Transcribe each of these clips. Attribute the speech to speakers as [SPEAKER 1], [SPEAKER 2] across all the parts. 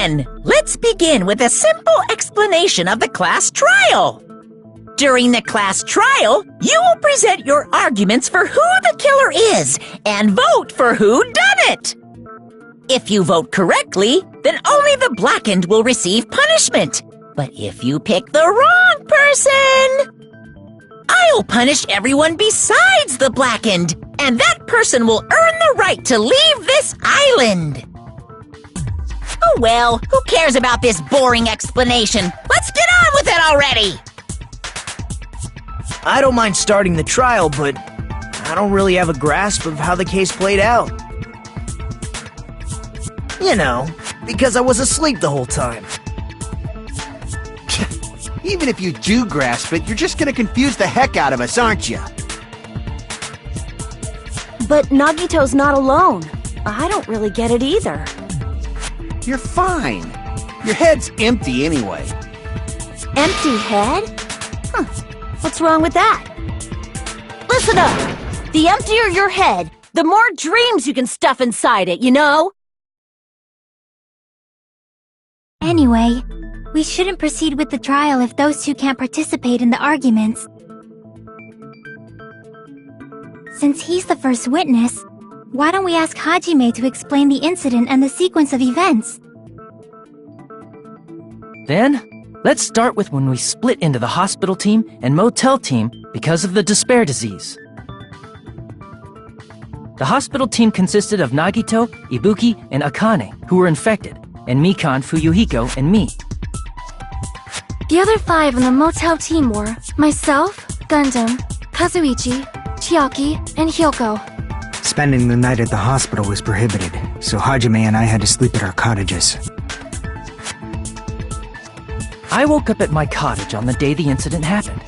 [SPEAKER 1] then, let's begin with a simple explanation of the class trial. During the class trial, you will present your arguments for who the killer is and vote for who done it. If you vote correctly, then only the blackened will receive punishment. But if you pick the wrong person, I'll punish everyone besides the blackened, and that person will earn the right to leave this island. Oh well, who cares about this boring explanation? Let's get on with it already!
[SPEAKER 2] I don't mind starting the trial, but I don't really have a grasp of how the case played out. You know, because I was asleep the whole time.
[SPEAKER 3] Even if you do grasp it, you're just gonna confuse the heck out of us, aren't you?
[SPEAKER 4] But Nagito's not alone. I don't really get it either.
[SPEAKER 3] You're fine. Your head's empty anyway.
[SPEAKER 4] Empty head? Huh. What's wrong with that? Listen up! The emptier your head, the more dreams you can stuff inside it, you know?
[SPEAKER 5] Anyway, we shouldn't proceed with the trial if those two can't participate in the arguments. Since he's the first witness, why don't we ask Hajime to explain the incident and the sequence of events?
[SPEAKER 6] Then, let's start with when we split into the hospital team and motel team because of the despair disease. The hospital team consisted of Nagito, Ibuki, and Akane, who were infected, and Mikan, Fuyuhiko, and me.
[SPEAKER 7] The other 5 on the motel team were myself, Gundam, Kazuichi, Chiaki, and Hyoko.
[SPEAKER 8] Spending the night at the hospital was prohibited, so Hajime and I had to sleep at our cottages.
[SPEAKER 6] I woke up at my cottage on the day the incident happened.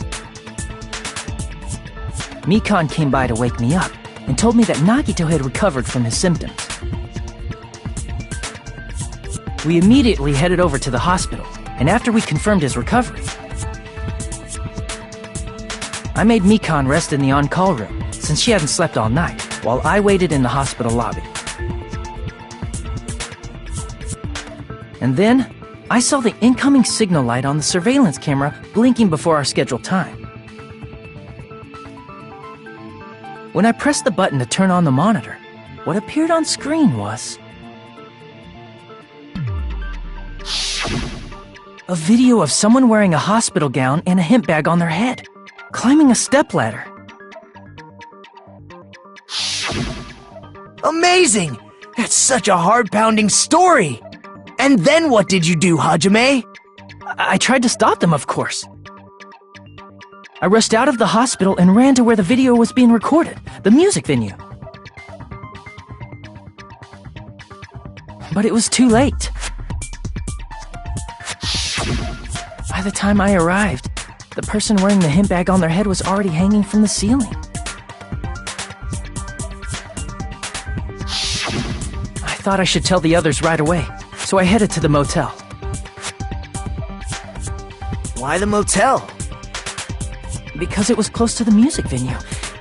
[SPEAKER 6] Mikan came by to wake me up and told me that Nagito had recovered from his symptoms. We immediately headed over to the hospital, and after we confirmed his recovery, I made Mikan rest in the on-call room, since she hadn't slept all night, while I waited in the hospital lobby. And then, I saw the incoming signal light on the surveillance camera blinking before our scheduled time. When I pressed the button to turn on the monitor, what appeared on screen was a video of someone wearing a hospital gown and a hemp bag on their head, climbing a stepladder.
[SPEAKER 2] Amazing! That's such a heart-pounding story! And then what did you do, Hajime?
[SPEAKER 6] I tried to stop them, of course. I rushed out of the hospital and ran to where the video was being recorded, the music venue. But it was too late. By the time I arrived, the person wearing the hemp bag on their head was already hanging from the ceiling. I thought I should tell the others right away, so I headed to the motel.
[SPEAKER 2] Why the motel?
[SPEAKER 6] Because it was close to the music venue,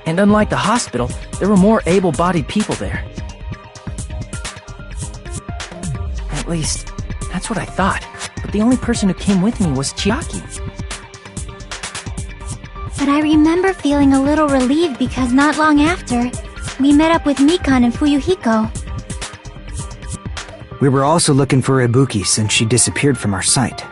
[SPEAKER 6] and unlike the hospital, there were more able-bodied people there. At least, that's what I thought, but the only person who came with me was Chiaki.
[SPEAKER 5] But I remember feeling a little relieved because not long after, we met up with Mikan and Fuyuhiko.
[SPEAKER 8] We were also looking for Ibuki since she disappeared from our sight.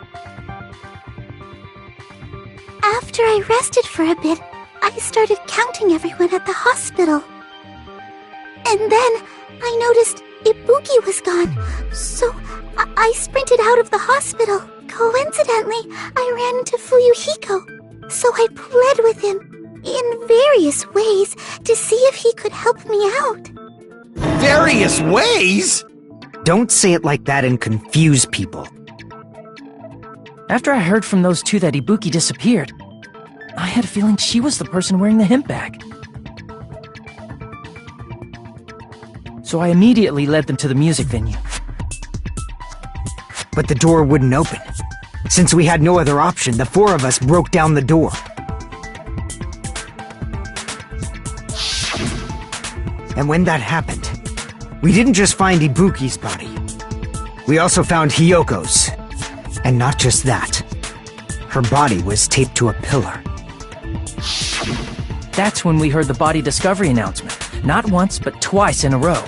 [SPEAKER 9] After I rested for a bit, I started counting everyone at the hospital. And then I noticed Ibuki was gone, so I sprinted out of the hospital. Coincidentally, I ran into Fuyuhiko, so I pled with him in various ways to see if he could help me out.
[SPEAKER 3] Various ways?
[SPEAKER 8] Don't say it like that and confuse people.
[SPEAKER 6] After I heard from those two that Ibuki disappeared, I had a feeling she was the person wearing the hemp bag. So I immediately led them to the music venue.
[SPEAKER 8] But the door wouldn't open. Since we had no other option, the 4 of us broke down the door. And when that happened, we didn't just find Ibuki's body. We also found Hiyoko's. And not just that. Her body was taped to a pillar.
[SPEAKER 6] That's when we heard the body discovery announcement. Not once, but twice in a row.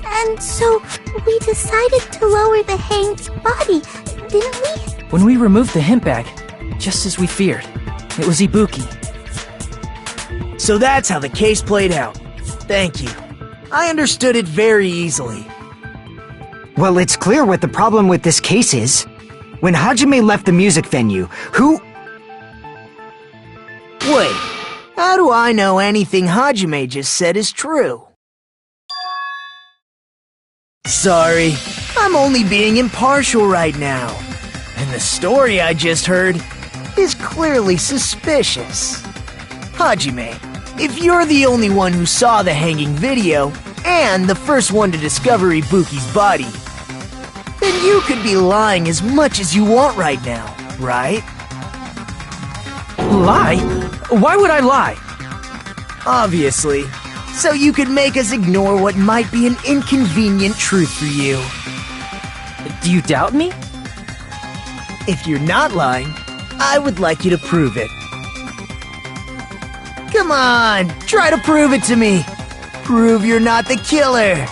[SPEAKER 9] And so, we decided to lower the hanged body, didn't we?
[SPEAKER 6] When we removed the hemp bag, just as we feared, it was Ibuki.
[SPEAKER 2] So that's how the case played out. Thank you. I understood it very easily.
[SPEAKER 8] Well, it's clear what the problem with this case is. When Hajime left the music venue, who...
[SPEAKER 2] Wait, how do I know anything Hajime just said is true? Sorry, I'm only being impartial right now. And the story I just heard is clearly suspicious. Hajime, if you're the only one who saw the hanging video, and the first one to discover Ibuki's body, then you could be lying as much as you want right now, right?
[SPEAKER 6] Lie? Why would I lie?
[SPEAKER 2] Obviously. So you could make us ignore what might be an inconvenient truth for you.
[SPEAKER 6] Do you doubt me?
[SPEAKER 2] If you're not lying, I would like you to prove it. Come on, try to prove it to me. Prove you're not the killer.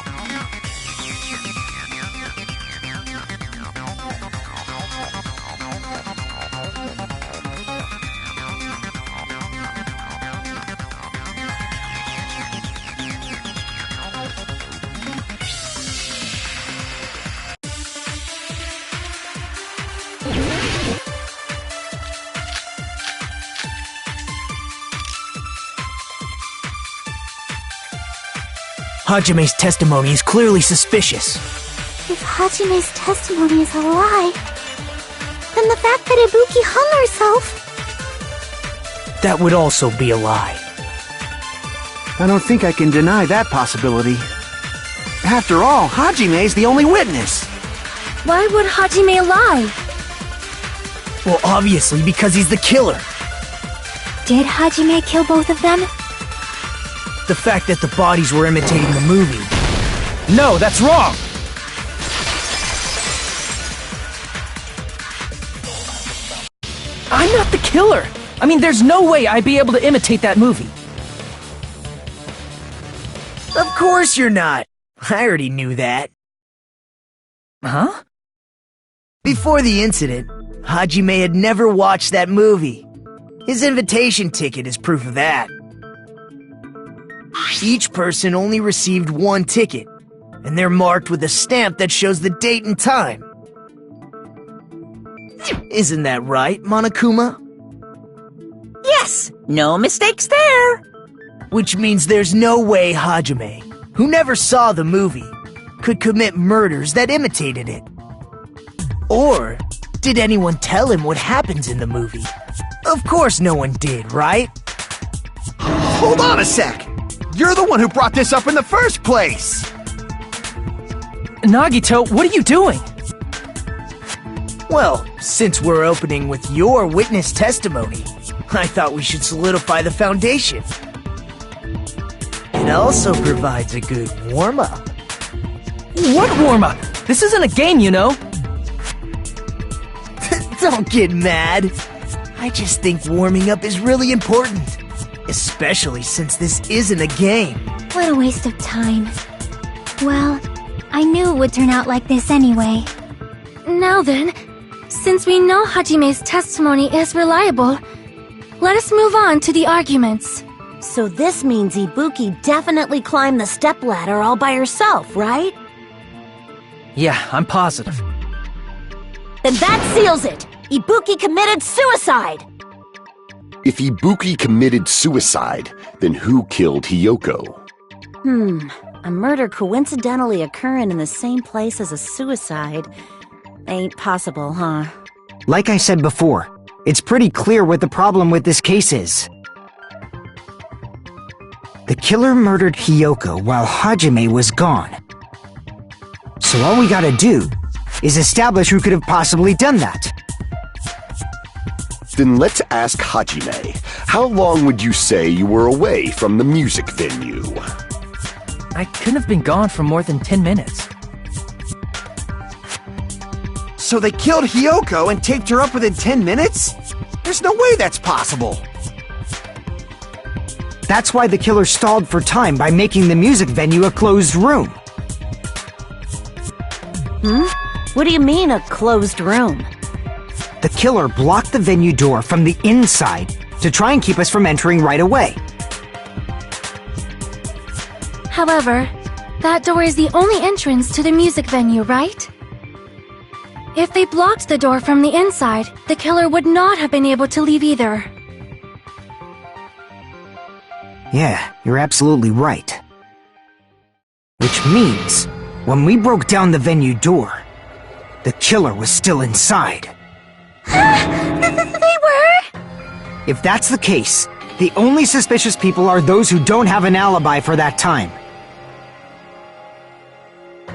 [SPEAKER 2] Hajime's testimony is clearly suspicious.
[SPEAKER 9] If Hajime's testimony is a lie, then the fact that Ibuki hung herself...
[SPEAKER 2] That would also be a lie.
[SPEAKER 3] I don't think I can deny that possibility. After all, Hajime's the only witness.
[SPEAKER 7] Why would Hajime lie?
[SPEAKER 2] Well, obviously because he's the killer.
[SPEAKER 5] Did Hajime kill both of them?
[SPEAKER 2] The fact that the bodies were imitating the movie.
[SPEAKER 6] No, that's wrong! I'm not the killer! I mean, there's no way I'd be able to imitate that movie.
[SPEAKER 2] Of course you're not. I already knew that.
[SPEAKER 6] Huh?
[SPEAKER 2] Before the incident, Hajime had never watched that movie. His invitation ticket is proof of that. Each person only received one ticket, and they're marked with a stamp that shows the date and time. Isn't that right, Monokuma?
[SPEAKER 1] Yes, no mistakes there.
[SPEAKER 2] Which means there's no way Hajime, who never saw the movie, could commit murders that imitated it. Or, did anyone tell him what happens in the movie? Of course no one did, right?
[SPEAKER 3] Hold on a sec! You're the one who brought this up in the first place!
[SPEAKER 6] Nagito, what are you doing?
[SPEAKER 2] Well, since we're opening with your witness testimony, I thought we should solidify the foundation. It also provides a good warm-up.
[SPEAKER 6] What warm-up? This isn't a game, you know.
[SPEAKER 2] Don't get mad. I just think warming up is really important. Especially since this isn't a game.
[SPEAKER 5] What a waste of time. Well, I knew it would turn out like this anyway.
[SPEAKER 7] Now then, since we know Hajime's testimony is reliable, let us move on to the arguments.
[SPEAKER 4] So this means Ibuki definitely climbed the stepladder all by herself, right?
[SPEAKER 6] Yeah, I'm positive.
[SPEAKER 4] Then that seals it! Ibuki committed suicide!
[SPEAKER 10] If Ibuki committed suicide, then who killed Hiyoko?
[SPEAKER 4] A murder coincidentally occurring in the same place as a suicide ain't possible, huh?
[SPEAKER 8] Like I said before, it's pretty clear what the problem with this case is. The killer murdered Hiyoko while Hajime was gone. So all we gotta do is establish who could have possibly done that.
[SPEAKER 10] Then let's ask Hajime. How long would you say you were away from the music venue?
[SPEAKER 6] I couldn't have been gone for more than 10 minutes.
[SPEAKER 3] So they killed Hiyoko and taped her up within 10 minutes? There's no way that's possible.
[SPEAKER 8] That's why the killer stalled for time by making the music venue a closed room.
[SPEAKER 4] What do you mean, a closed room?
[SPEAKER 8] The killer blocked the venue door from the inside to try and keep us from entering right away.
[SPEAKER 7] However, that door is the only entrance to the music venue, right? If they blocked the door from the inside, the killer would not have been able to leave either.
[SPEAKER 8] Yeah, you're absolutely right. Which means, when we broke down the venue door, the killer was still inside.
[SPEAKER 9] They were?
[SPEAKER 8] If that's the case, the only suspicious people are those who don't have an alibi for that time.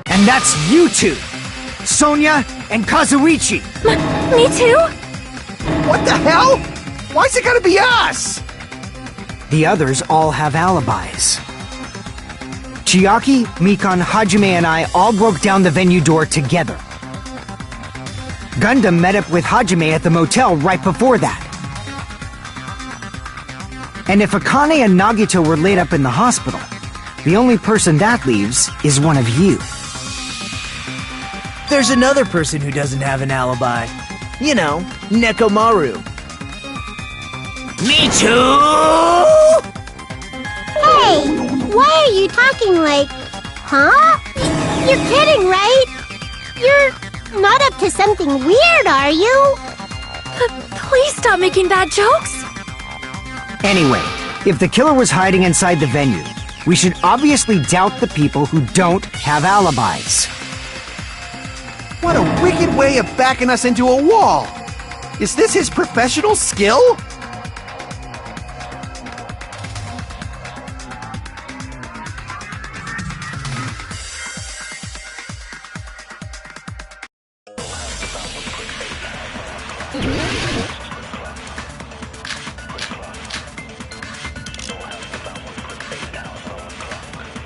[SPEAKER 8] And that's you two! Sonia and Kazuichi!
[SPEAKER 7] Me too?
[SPEAKER 3] What the hell? Why's it gotta be us?
[SPEAKER 8] The others all have alibis. Chiaki, Mikan, Hajime, and I all broke down the venue door together. Gundam met up with Hajime at the motel right before that. And if Akane and Nagito were laid up in the hospital, the only person that leaves is one of you.
[SPEAKER 2] There's another person who doesn't have an alibi. You know, Nekomaru. Me too!
[SPEAKER 9] Hey, why are you talking like... Huh? You're kidding, right? You're not up to something weird, are you?
[SPEAKER 7] Please stop making bad jokes!
[SPEAKER 8] Anyway, if the killer was hiding inside the venue, we should obviously doubt the people who don't have alibis.
[SPEAKER 3] What a wicked way of backing us into a wall! Is this his professional skill?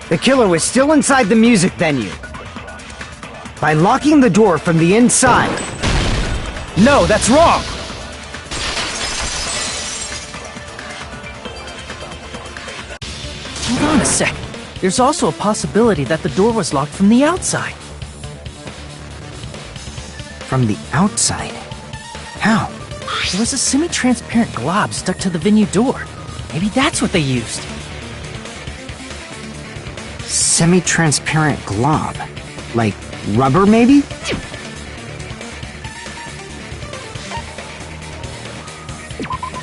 [SPEAKER 8] The killer was still inside the music venue. By locking the door from the inside.
[SPEAKER 6] No, that's wrong! Hold on a sec. There's also a possibility that the door was locked from the outside.
[SPEAKER 8] From the outside? How?
[SPEAKER 6] There was a semi-transparent glob stuck to the venue door. Maybe that's what they used.
[SPEAKER 8] Semi-transparent glob? Like rubber, maybe?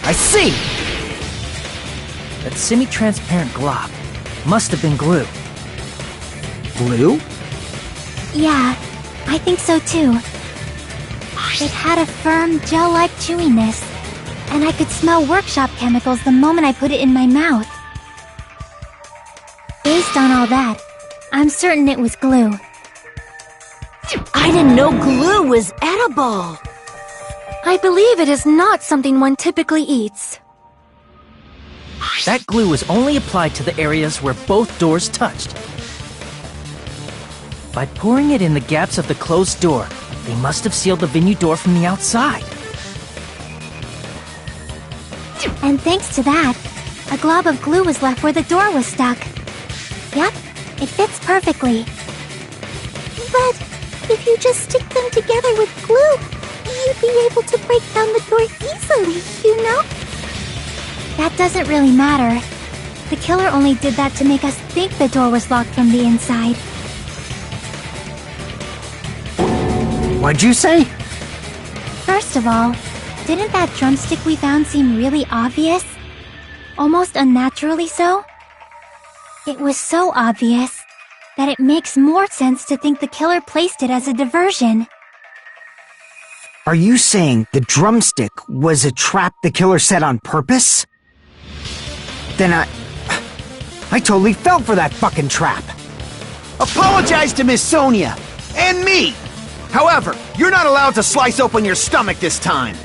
[SPEAKER 6] I see! That semi-transparent glob must have been glue.
[SPEAKER 8] Glue?
[SPEAKER 5] Yeah, I think so too. It had a firm, gel-like chewiness, and I could smell workshop chemicals the moment I put it in my mouth. Based on all that, I'm certain it was glue.
[SPEAKER 4] I didn't know glue was edible.
[SPEAKER 7] I believe it is not something one typically eats.
[SPEAKER 6] That glue was only applied to the areas where both doors touched. By pouring it in the gaps of the closed door, they must have sealed the venue door from the outside.
[SPEAKER 5] And thanks to that, a glob of glue was left where the door was stuck. Yep, it fits perfectly.
[SPEAKER 9] But if you just stick them together with glue, you'd be able to break down the door easily, you know?
[SPEAKER 5] That doesn't really matter. The killer only did that to make us think the door was locked from the inside.
[SPEAKER 8] What'd you say?
[SPEAKER 5] First of all, didn't that drumstick we found seem really obvious? Almost unnaturally so? It was so obvious that it makes more sense to think the killer placed it as a diversion.
[SPEAKER 8] Are you saying the drumstick was a trap the killer set on purpose? Then I totally fell for that fucking trap.
[SPEAKER 3] Apologize to Miss Sonia and me. However, you're not allowed to slice open your stomach this time.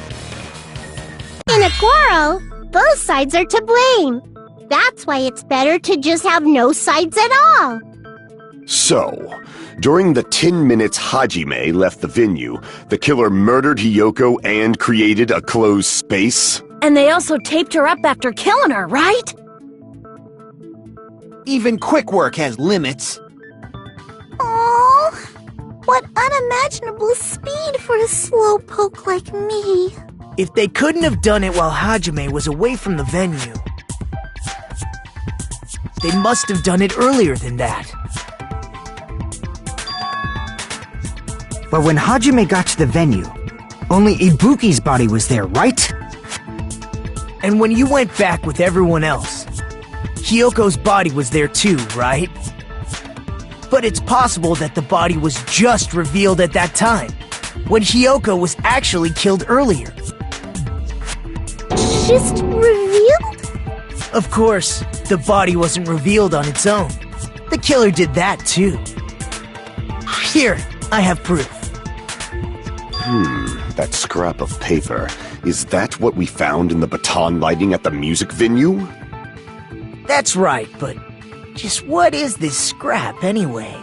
[SPEAKER 9] In a quarrel, both sides are to blame. That's why it's better to just have no sides at all.
[SPEAKER 10] So, during the 10 minutes Hajime left the venue, the killer murdered Hiyoko and created a closed space?
[SPEAKER 4] And they also taped her up after killing her, right?
[SPEAKER 3] Even quick work has limits.
[SPEAKER 9] Oh, what unimaginable speed for a slowpoke like me.
[SPEAKER 2] If they couldn't have done it while Hajime was away from the venue, they must have done it earlier than that.
[SPEAKER 8] But when Hajime got to the venue, only Ibuki's body was there, right?
[SPEAKER 2] And when you went back with everyone else, Hiyoko's body was there too, right? But it's possible that the body was just revealed at that time, when Hiyoko was actually killed earlier.
[SPEAKER 9] Just revealed?
[SPEAKER 2] Of course, the body wasn't revealed on its own. The killer did that too. Here, I have proof.
[SPEAKER 10] That scrap of paper. Is that what we found in the baton lighting at the music venue?
[SPEAKER 2] That's right, but just what is this scrap anyway?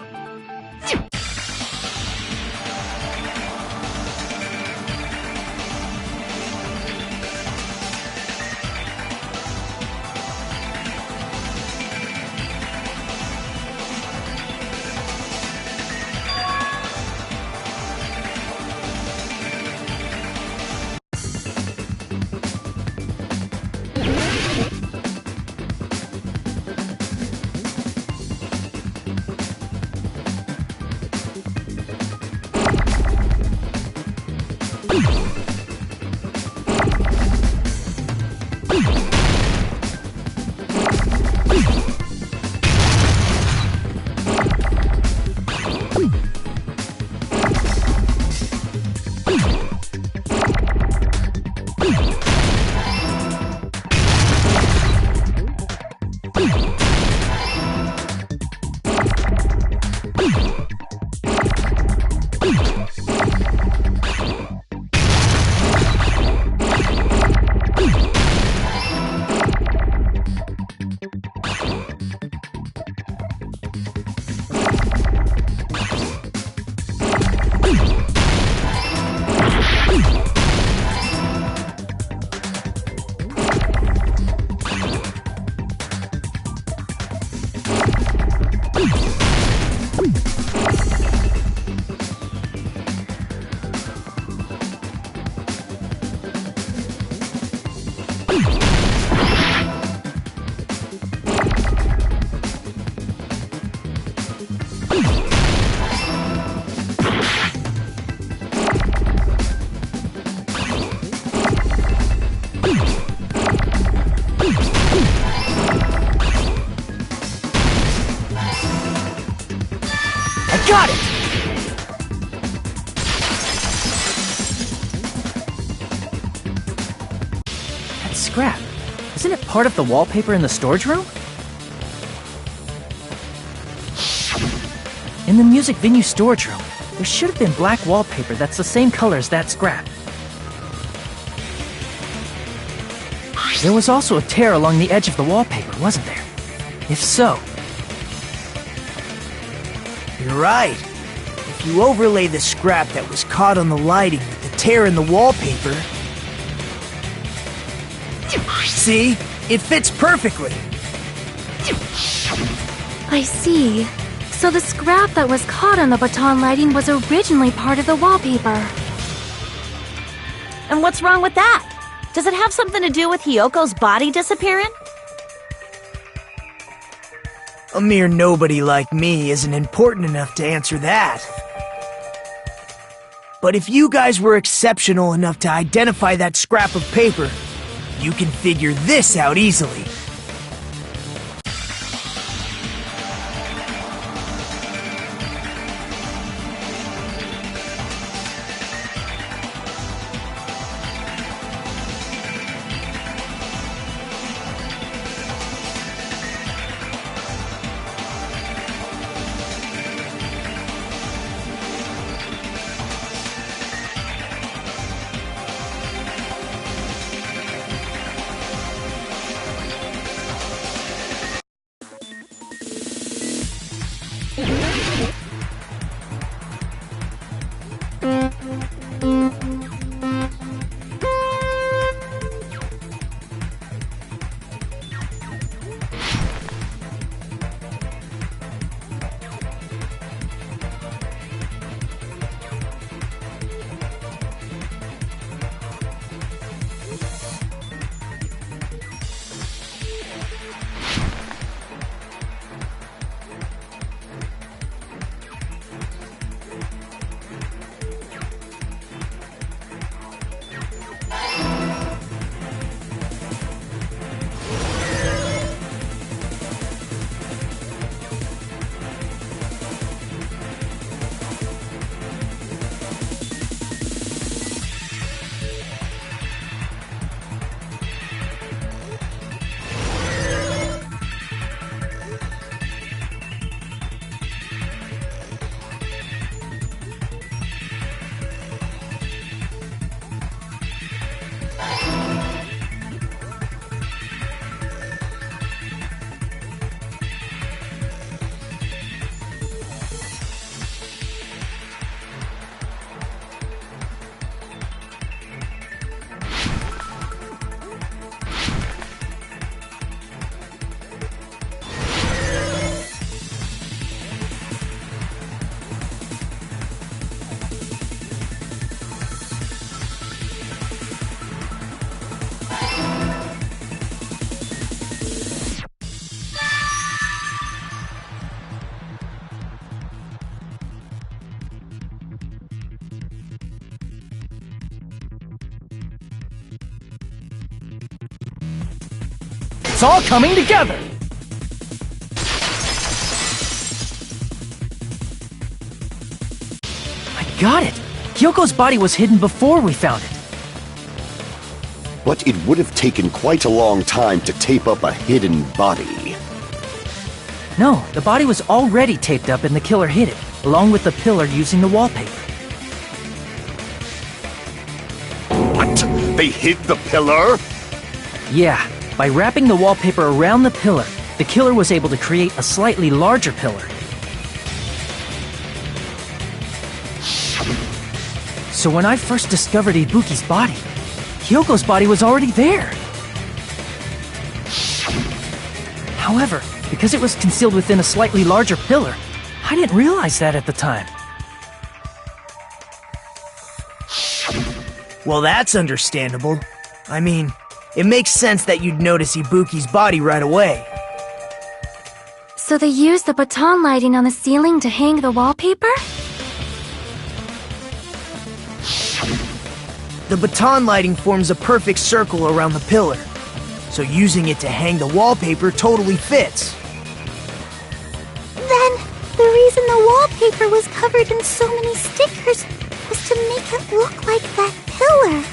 [SPEAKER 2] Got it!
[SPEAKER 6] That scrap. Isn't it part of the wallpaper in the storage room? In the music venue storage room, there should have been black wallpaper that's the same color as that scrap. There was also a tear along the edge of the wallpaper, wasn't there? If so...
[SPEAKER 2] You're right. If you overlay the scrap that was caught on the lighting with the tear in the wallpaper... See? It fits perfectly.
[SPEAKER 7] I see. So the scrap that was caught on the baton lighting was originally part of the wallpaper.
[SPEAKER 4] And what's wrong with that? Does it have something to do with Hiyoko's body disappearing?
[SPEAKER 2] A mere nobody like me isn't important enough to answer that. But if you guys were exceptional enough to identify that scrap of paper, you can figure this out easily.
[SPEAKER 6] It's all coming together! I got it! Hyoko's body was hidden before we found it.
[SPEAKER 10] But it would have taken quite a long time to tape up a hidden body.
[SPEAKER 6] No, the body was already taped up and the killer hid it, along with the pillar using the wallpaper.
[SPEAKER 10] What? They hid the pillar?
[SPEAKER 6] Yeah, by wrapping the wallpaper around the pillar, the killer was able to create a slightly larger pillar. So when I first discovered Ibuki's body, Hyoko's body was already there. However, because it was concealed within a slightly larger pillar, I didn't realize that at the time.
[SPEAKER 2] Well, that's understandable. I mean, it makes sense that you'd notice Ibuki's body right away.
[SPEAKER 7] So they used the baton lighting on the ceiling to hang the wallpaper?
[SPEAKER 2] The baton lighting forms a perfect circle around the pillar, so using it to hang the wallpaper totally fits.
[SPEAKER 9] Then, the reason the wallpaper was covered in so many stickers was to make it look like that pillar.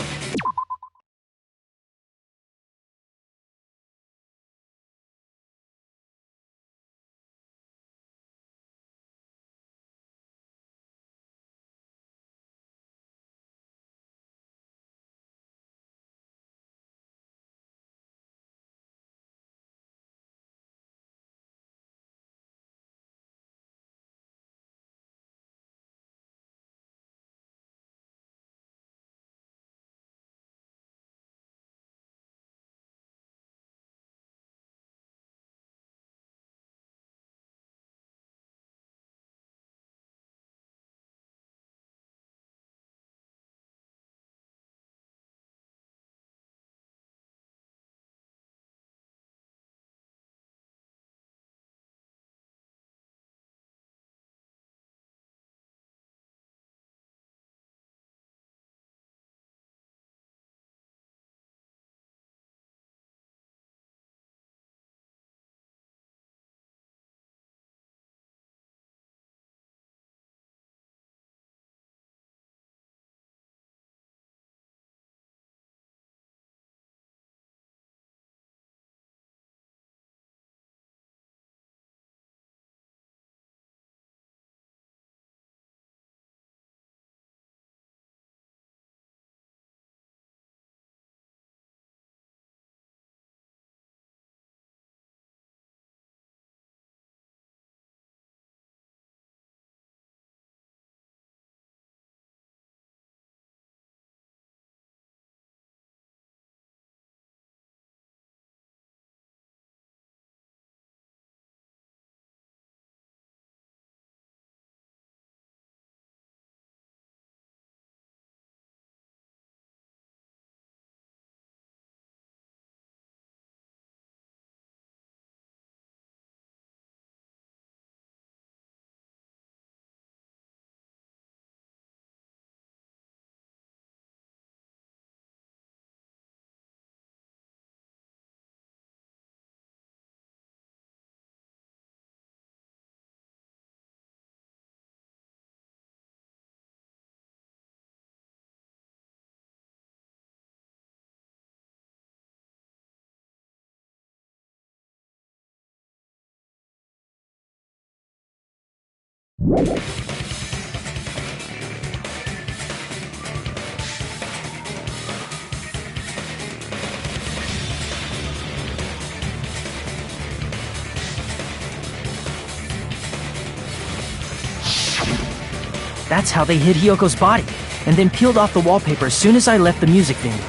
[SPEAKER 6] That's how they hid Hyoko's body, and then peeled off the wallpaper as soon as I left the music venue.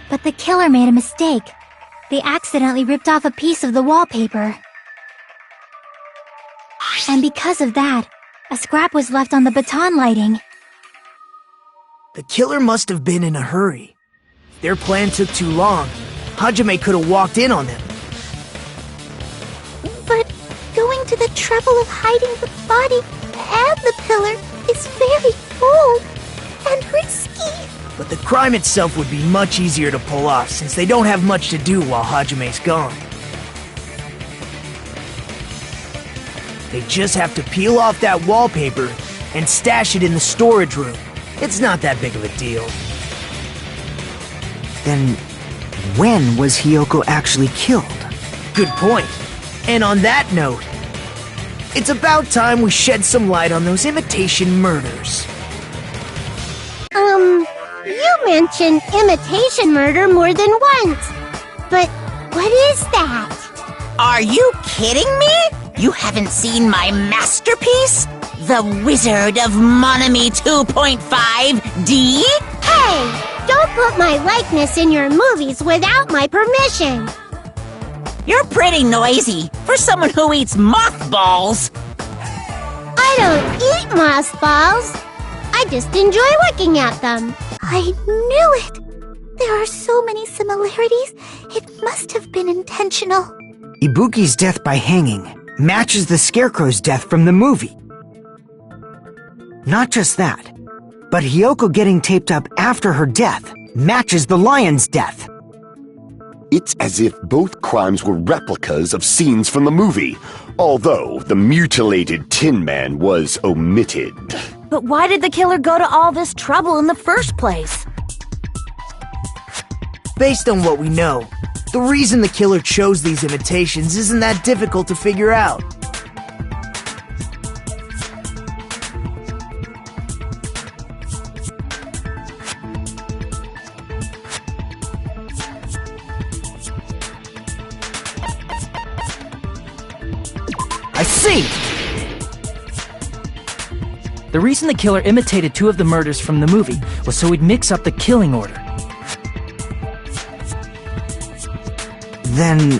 [SPEAKER 5] But the killer made a mistake. They accidentally ripped off a piece of the wallpaper. And because of that, a scrap was left on the baton lighting.
[SPEAKER 2] The killer must have been in a hurry. If their plan took too long, Hajime could have walked in on them.
[SPEAKER 9] But going to the trouble of hiding the body and the pillar is very bold and risky.
[SPEAKER 2] But the crime itself would be much easier to pull off since they don't have much to do while Hajime's gone. They just have to peel off that wallpaper and stash it in the storage room. It's not that big of a deal.
[SPEAKER 8] Then, when was Hiyoko actually killed?
[SPEAKER 2] Good point. And on that note, it's about time we shed some light on those imitation murders.
[SPEAKER 9] You mentioned imitation murder more than once. But what is that?
[SPEAKER 1] Are you kidding me? You haven't seen my masterpiece? The Wizard of Monami 2.5D?
[SPEAKER 9] Hey, don't put my likeness in your movies without my permission.
[SPEAKER 1] You're pretty noisy for someone who eats mothballs.
[SPEAKER 9] I don't eat mothballs. I just enjoy looking at them. I knew it. There are so many similarities. It must have been intentional.
[SPEAKER 8] Ibuki's death by hanging matches the Scarecrow's death from the movie. Not just that, but Hiyoko getting taped up after her death matches the lion's death.
[SPEAKER 10] It's as if both crimes were replicas of scenes from the movie, although the mutilated Tin Man was omitted.
[SPEAKER 4] But why did the killer go to all this trouble in the first place?
[SPEAKER 2] Based on what we know, the reason the killer chose these imitations isn't that difficult to figure out.
[SPEAKER 6] I see! The reason the killer imitated two of the murders from the movie was so he'd mix up the killing order.
[SPEAKER 8] Then,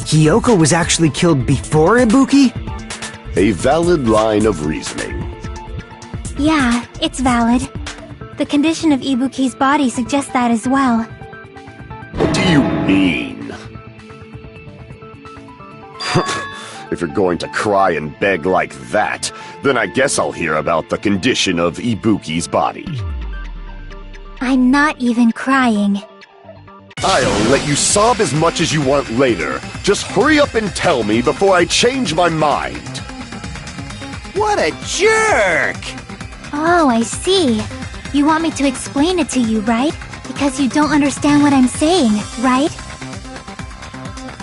[SPEAKER 8] Hiyoko was actually killed before Ibuki?
[SPEAKER 10] A valid line of reasoning.
[SPEAKER 5] Yeah, it's valid. The condition of Ibuki's body suggests that as well.
[SPEAKER 10] What do you mean? If you're going to cry and beg like that, then I guess I'll hear about the condition of Ibuki's body.
[SPEAKER 5] I'm not even crying.
[SPEAKER 10] I'll let you sob as much as you want later. Just hurry up and tell me before I change my mind.
[SPEAKER 3] What a jerk!
[SPEAKER 5] Oh, I see. You want me to explain it to you, right? Because you don't understand what I'm saying, right?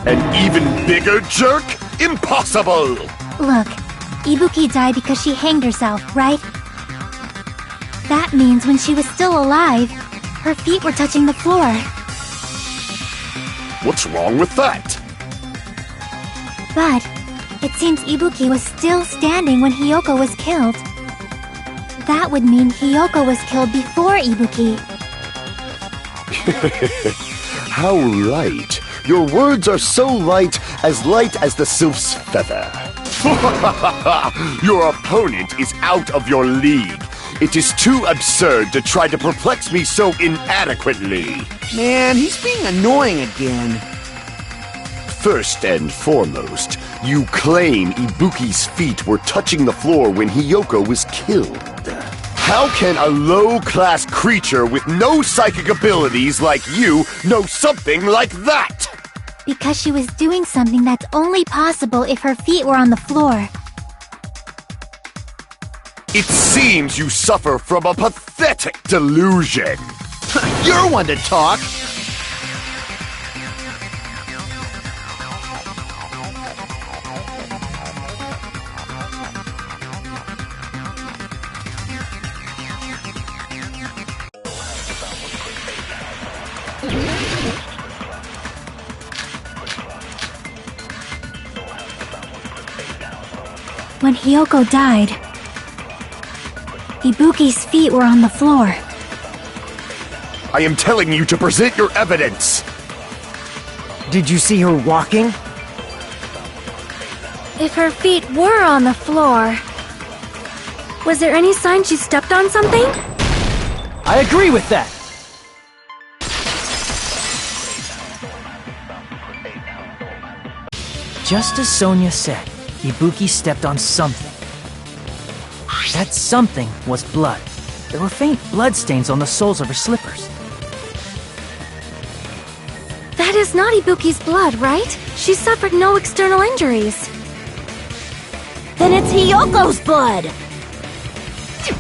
[SPEAKER 10] An even bigger jerk? Impossible!
[SPEAKER 5] Look, Ibuki died because she hanged herself, right? That means when she was still alive, her feet were touching the floor.
[SPEAKER 10] What's wrong with that?
[SPEAKER 5] But it seems Ibuki was still standing when Hiyoko was killed. That would mean Hiyoko was killed before Ibuki.
[SPEAKER 10] How light. Your words are so light as the sylph's feather. Your opponent is out of your league. It is too absurd to try to perplex me so inadequately.
[SPEAKER 3] Man, he's being annoying again.
[SPEAKER 10] First and foremost, you claim Ibuki's feet were touching the floor when Hiyoko was killed. How can a low-class creature with no psychic abilities like you know something like that?
[SPEAKER 5] Because she was doing something that's only possible if her feet were on the floor.
[SPEAKER 10] It seems you suffer from a pathetic delusion.
[SPEAKER 3] You're one to talk.
[SPEAKER 5] When Hiyoko died, Ibuki's feet were on the floor.
[SPEAKER 10] I am telling you to present your evidence.
[SPEAKER 8] Did you see her walking?
[SPEAKER 7] If her feet were on the floor, was there any sign she stepped on something?
[SPEAKER 6] I agree with that! Just as Sonia said, Ibuki stepped on something. That something was blood. There were faint blood stains on the soles of her slippers.
[SPEAKER 7] was not Ibuki's blood, right? She suffered no external injuries.
[SPEAKER 4] Then it's Hiyoko's blood!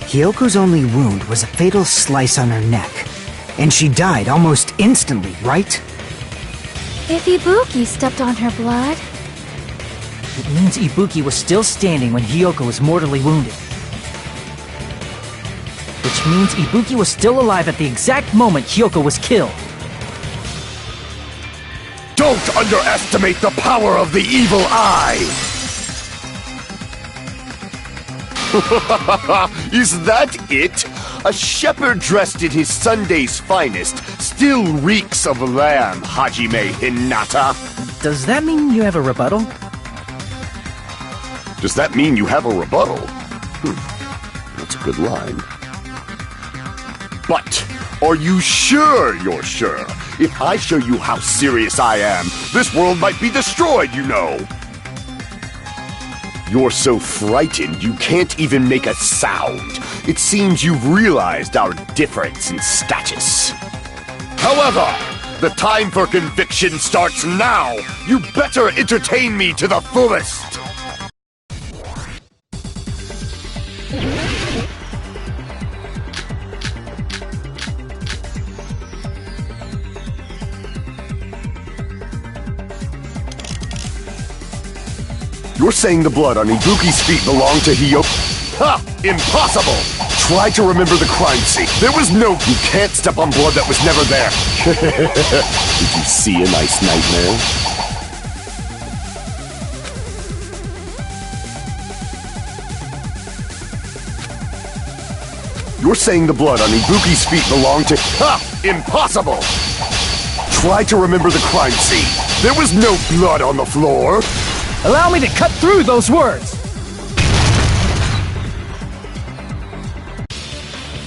[SPEAKER 8] Hyoko's only wound was a fatal slice on her neck. And she died almost instantly, right?
[SPEAKER 7] If Ibuki stepped on her blood...
[SPEAKER 6] It means Ibuki was still standing when Hiyoko was mortally wounded. Which means Ibuki was still alive at the exact moment Hiyoko was killed.
[SPEAKER 10] Don't underestimate the power of the evil eye! Is that it? A shepherd dressed in his Sunday's finest still reeks of lamb, Hajime Hinata.
[SPEAKER 6] Does that mean you have a rebuttal?
[SPEAKER 10] Does that mean you have a rebuttal? That's a good line. But, are you sure you're sure? If I show you how serious I am, this world might be destroyed, you know! You're so frightened you can't even make a sound. It seems you've realized our difference in status. However, the time for conviction starts now! You better entertain me to the fullest! You're saying the blood on Ibuki's feet belonged to Hiyoko? Ha! Impossible! Try to remember the crime scene. There was no... You can't step on blood that was never there. Did you see a nice nightmare? You're saying the blood on Ibuki's feet belonged to... Ha! Impossible! Try to remember the crime scene. There was no blood on the floor.
[SPEAKER 6] Allow me to cut through those words!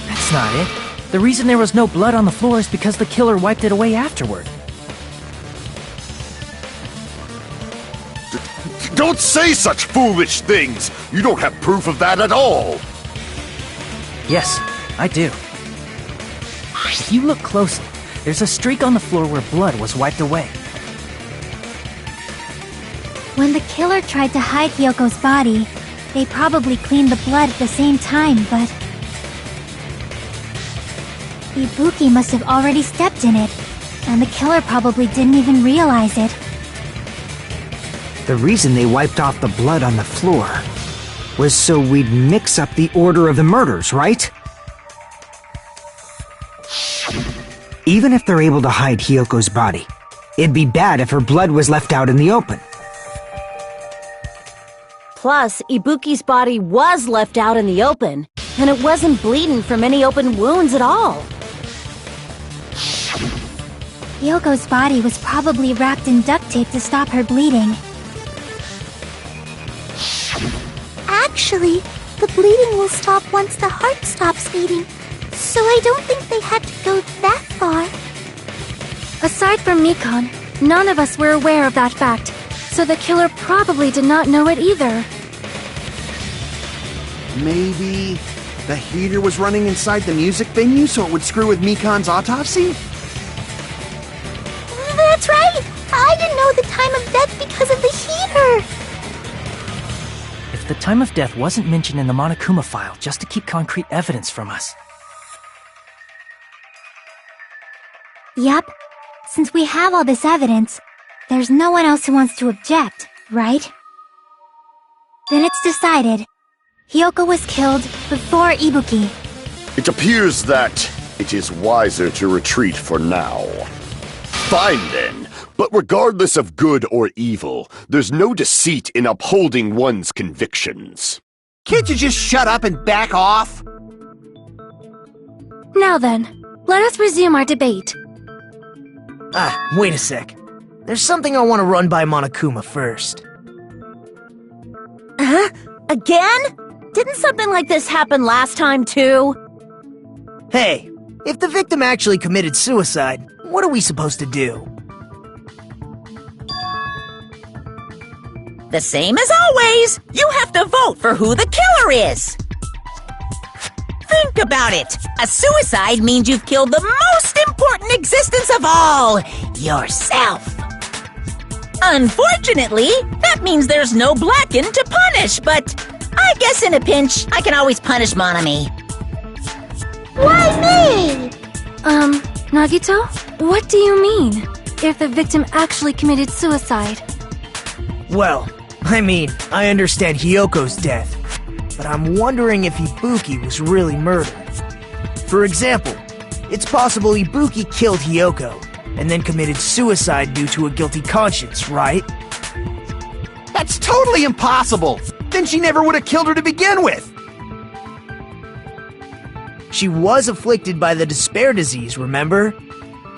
[SPEAKER 6] That's not it. The reason there was no blood on the floor is because the killer wiped it away afterward.
[SPEAKER 10] Don't say such foolish things! You don't have proof of that at all!
[SPEAKER 6] Yes, I do. If you look closely, there's a streak on the floor where blood was wiped away.
[SPEAKER 5] When the killer tried to hide Hyoko's body, they probably cleaned the blood at the same time, but... Ibuki must have already stepped in it, and the killer probably didn't even realize it.
[SPEAKER 8] The reason they wiped off the blood on the floor was so we'd mix up the order of the murders, right? Even if they're able to hide Hyoko's body, it'd be bad if her blood was left out in the open.
[SPEAKER 4] Plus, Ibuki's body was left out in the open, and it wasn't bleeding from any open wounds at all.
[SPEAKER 5] Hyoko's body was probably wrapped in duct tape to stop her bleeding.
[SPEAKER 9] Actually, the bleeding will stop once the heart stops beating, so I don't think they had to go that far.
[SPEAKER 7] Aside from Mikon, none of us were aware of that fact, so the killer probably did not know it either.
[SPEAKER 3] Maybe the heater was running inside the music venue so it would screw with Mikon's autopsy?
[SPEAKER 9] That's right! I didn't know the time of death because of the heater!
[SPEAKER 6] If the time of death wasn't mentioned in the Monokuma file just to keep concrete evidence from us.
[SPEAKER 5] Yup. Since we have all this evidence, there's no one else who wants to object, right? Then it's decided. Hiyoko was killed before Ibuki.
[SPEAKER 10] It appears that it is wiser to retreat for now. Fine then, but regardless of good or evil, there's no deceit in upholding one's convictions.
[SPEAKER 3] Can't you just shut up and back off?
[SPEAKER 7] Now then, let us resume our debate.
[SPEAKER 2] Wait a sec. There's something I want to run by Monokuma first.
[SPEAKER 4] Huh? Again? Didn't something like this happen last time, too?
[SPEAKER 2] Hey, if the victim actually committed suicide, what are we supposed to do?
[SPEAKER 1] The same as always. You have to vote for who the killer is. Think about it. A suicide means you've killed the most important existence of all. yourself. Unfortunately, that means there's no Blacken to punish, but I guess in a pinch, I can always punish Monami.
[SPEAKER 9] Why me?
[SPEAKER 7] Nagito? What do you mean? If the victim actually committed suicide?
[SPEAKER 2] Well, I mean, I understand Hyoko's death, but I'm wondering if Ibuki was really murdered. For example, it's possible Ibuki killed Hyoko, and then committed suicide due to a guilty conscience, right?
[SPEAKER 3] That's totally impossible! Then she never would have killed her to begin with!
[SPEAKER 2] She was afflicted by the despair disease, remember?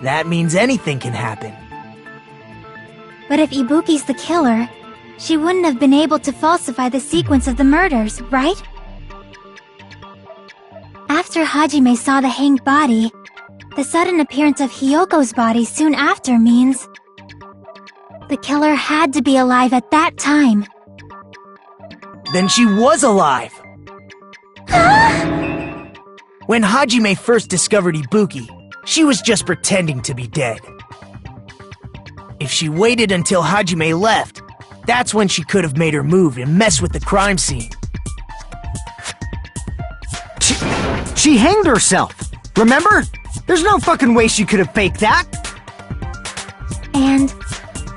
[SPEAKER 2] That means anything can happen.
[SPEAKER 5] But if Ibuki's the killer, she wouldn't have been able to falsify the sequence of the murders, right? After Hajime saw the hanged body, the sudden appearance of Hyoko's body soon after means the killer had to be alive at that time.
[SPEAKER 2] Then she was alive! When Hajime first discovered Ibuki, she was just pretending to be dead. If she waited until Hajime left, that's when she could have made her move and mess with the crime scene.
[SPEAKER 8] She hanged herself, remember? There's no fucking way she could have faked that!
[SPEAKER 5] And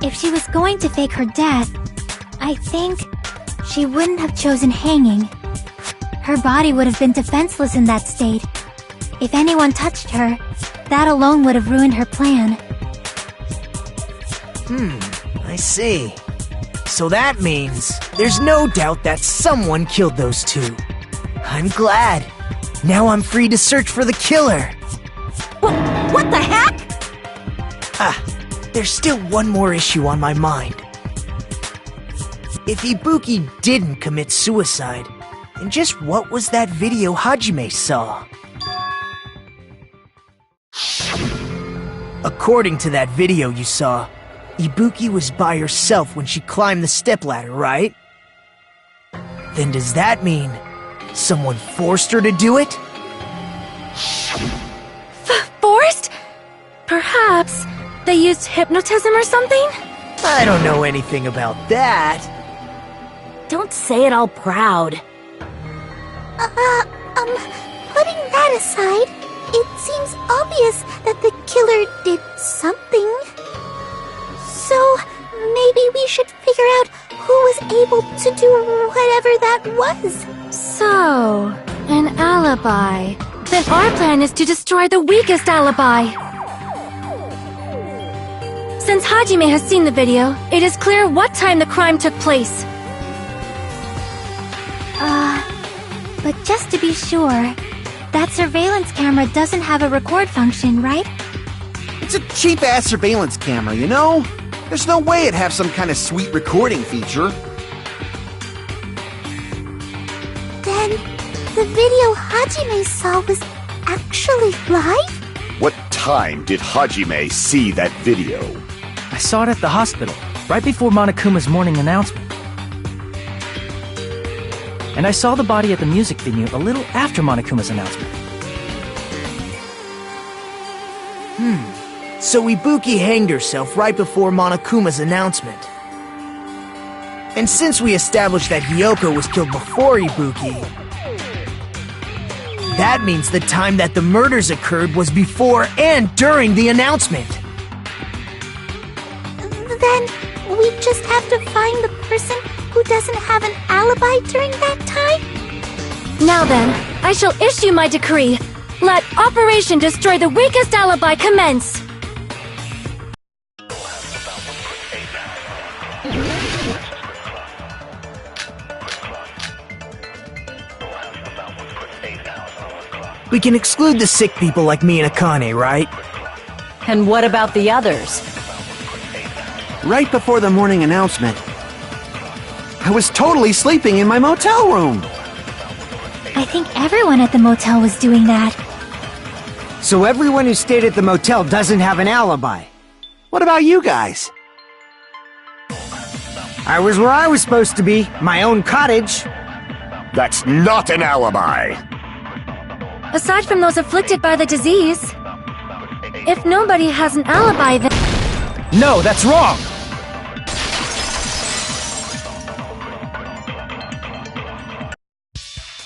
[SPEAKER 5] if she was going to fake her death, I think she wouldn't have chosen hanging. Her body would have been defenseless in that state. If anyone touched her, that alone would have ruined her plan.
[SPEAKER 2] I see. So that means there's no doubt that someone killed those two. I'm glad. Now I'm free to search for the killer.
[SPEAKER 4] What the heck?
[SPEAKER 2] There's still one more issue on my mind. If Ibuki didn't commit suicide, then just what was that video Hajime saw? According to that video you saw, Ibuki was by herself when she climbed the stepladder, right? Then does that mean someone forced her to do it?
[SPEAKER 7] Forced? Perhaps they used hypnotism or something?
[SPEAKER 2] I don't know anything about that.
[SPEAKER 4] Don't say it all proud.
[SPEAKER 9] Putting that aside, it seems obvious that the killer did something. So, maybe we should figure out who was able to do whatever that was.
[SPEAKER 7] So, an alibi. Then our plan is to destroy the weakest alibi. Since Hajime has seen the video, it is clear what time the crime took place.
[SPEAKER 5] But just to be sure, that surveillance camera doesn't have a record function, right?
[SPEAKER 3] It's a cheap-ass surveillance camera, you know? There's no way it'd have some kind of sweet recording feature.
[SPEAKER 9] Then, the video Hajime saw was actually live?
[SPEAKER 10] What time did Hajime see that video?
[SPEAKER 6] I saw it at the hospital, right before Monokuma's morning announcement. And I saw the body at the music venue a little after Monokuma's announcement.
[SPEAKER 2] So Ibuki hanged herself right before Monokuma's announcement. And since we established that Hyoko was killed before Ibuki, that means the time that the murders occurred was before and during the announcement.
[SPEAKER 9] Then, we just have to find the person who doesn't have an alibi during that time?
[SPEAKER 7] Now then, I shall issue my decree. Let Operation Destroy the Weakest Alibi commence!
[SPEAKER 2] We can exclude the sick people like me and Akane, right?
[SPEAKER 4] And what about the others?
[SPEAKER 3] Right before the morning announcement, I was totally sleeping in my motel room.
[SPEAKER 5] I think everyone at the motel was doing that.
[SPEAKER 8] So everyone who stayed at the motel doesn't have an alibi.
[SPEAKER 3] What about you guys?
[SPEAKER 8] I was where I was supposed to be, my own cottage.
[SPEAKER 10] That's not an alibi!
[SPEAKER 7] Aside from those afflicted by the disease, if nobody has an alibi, then...
[SPEAKER 6] No, that's wrong!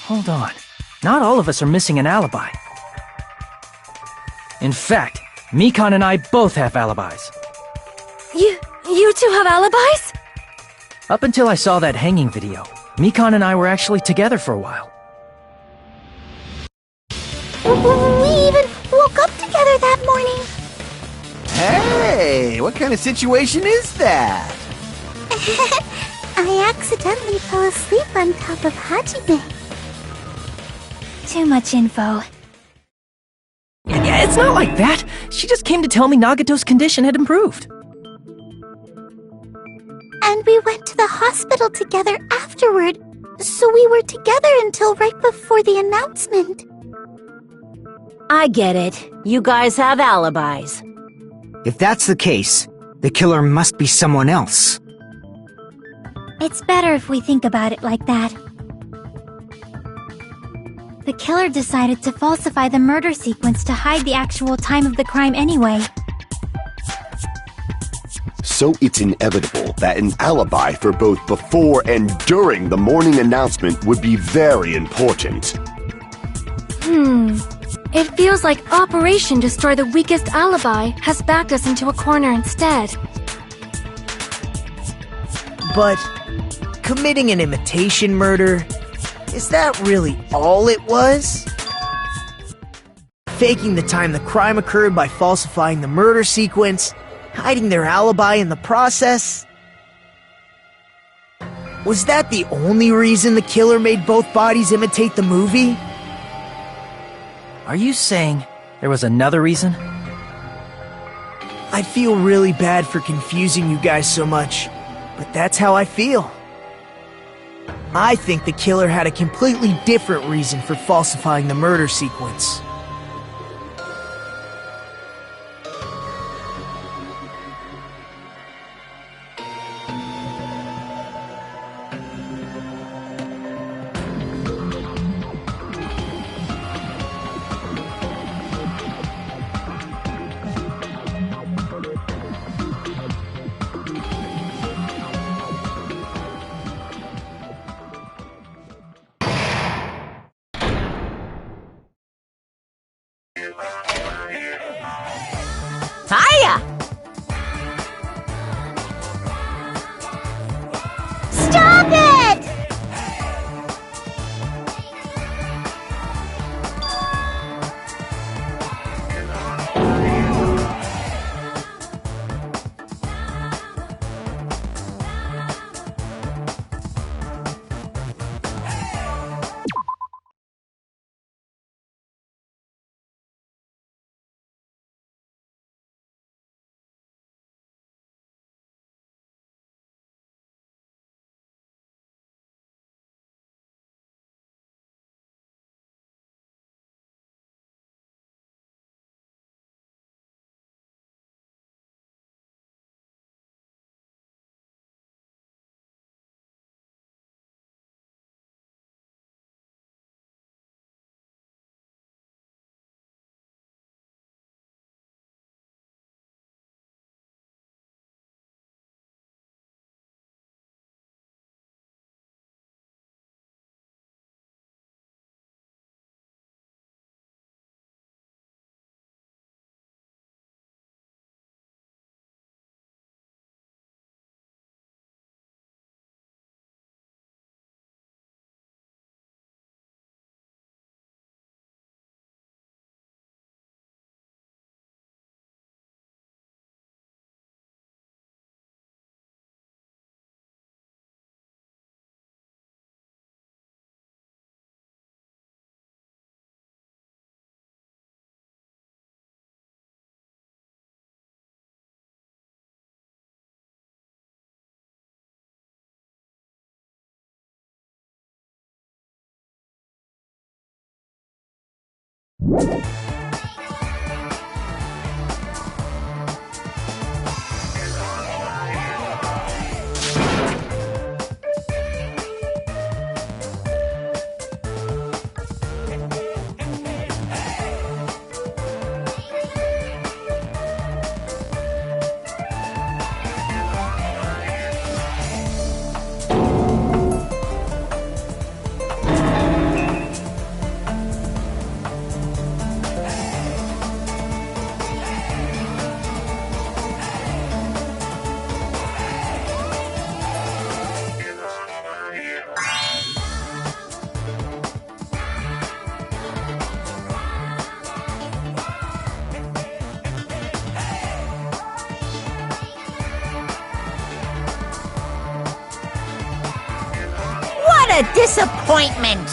[SPEAKER 6] Hold on. Not all of us are missing an alibi. In fact, Mikan and I both have alibis.
[SPEAKER 7] You two have alibis?
[SPEAKER 6] Up until I saw that hanging video, Mikan and I were actually together for a while.
[SPEAKER 9] We even woke up together that morning.
[SPEAKER 3] Hey, what kind of situation is that?
[SPEAKER 9] I accidentally fell asleep on top of Hajime.
[SPEAKER 5] Too much info.
[SPEAKER 6] Yeah, it's not like that. She just came to tell me Nagato's condition had improved.
[SPEAKER 9] And we went to the hospital together afterward, so we were together until right before the announcement.
[SPEAKER 4] I get it. You guys have alibis.
[SPEAKER 8] If that's the case, the killer must be someone else.
[SPEAKER 5] It's better if we think about it like that. The killer decided to falsify the murder sequence to hide the actual time of the crime anyway.
[SPEAKER 10] So it's inevitable that an alibi for both before and during the morning announcement would be very important.
[SPEAKER 7] It feels like Operation Destroy the Weakest Alibi has backed us into a corner instead.
[SPEAKER 2] But committing an imitation murder, is that really all it was? Faking the time the crime occurred by falsifying the murder sequence, hiding their alibi in the process? Was that the only reason the killer made both bodies imitate the movie?
[SPEAKER 6] Are you saying there was another reason?
[SPEAKER 2] I feel really bad for confusing you guys so much, but that's how I feel. I think the killer had a completely different reason for falsifying the murder sequence.
[SPEAKER 1] Hiya!
[SPEAKER 9] Stop it!
[SPEAKER 1] a disappointment.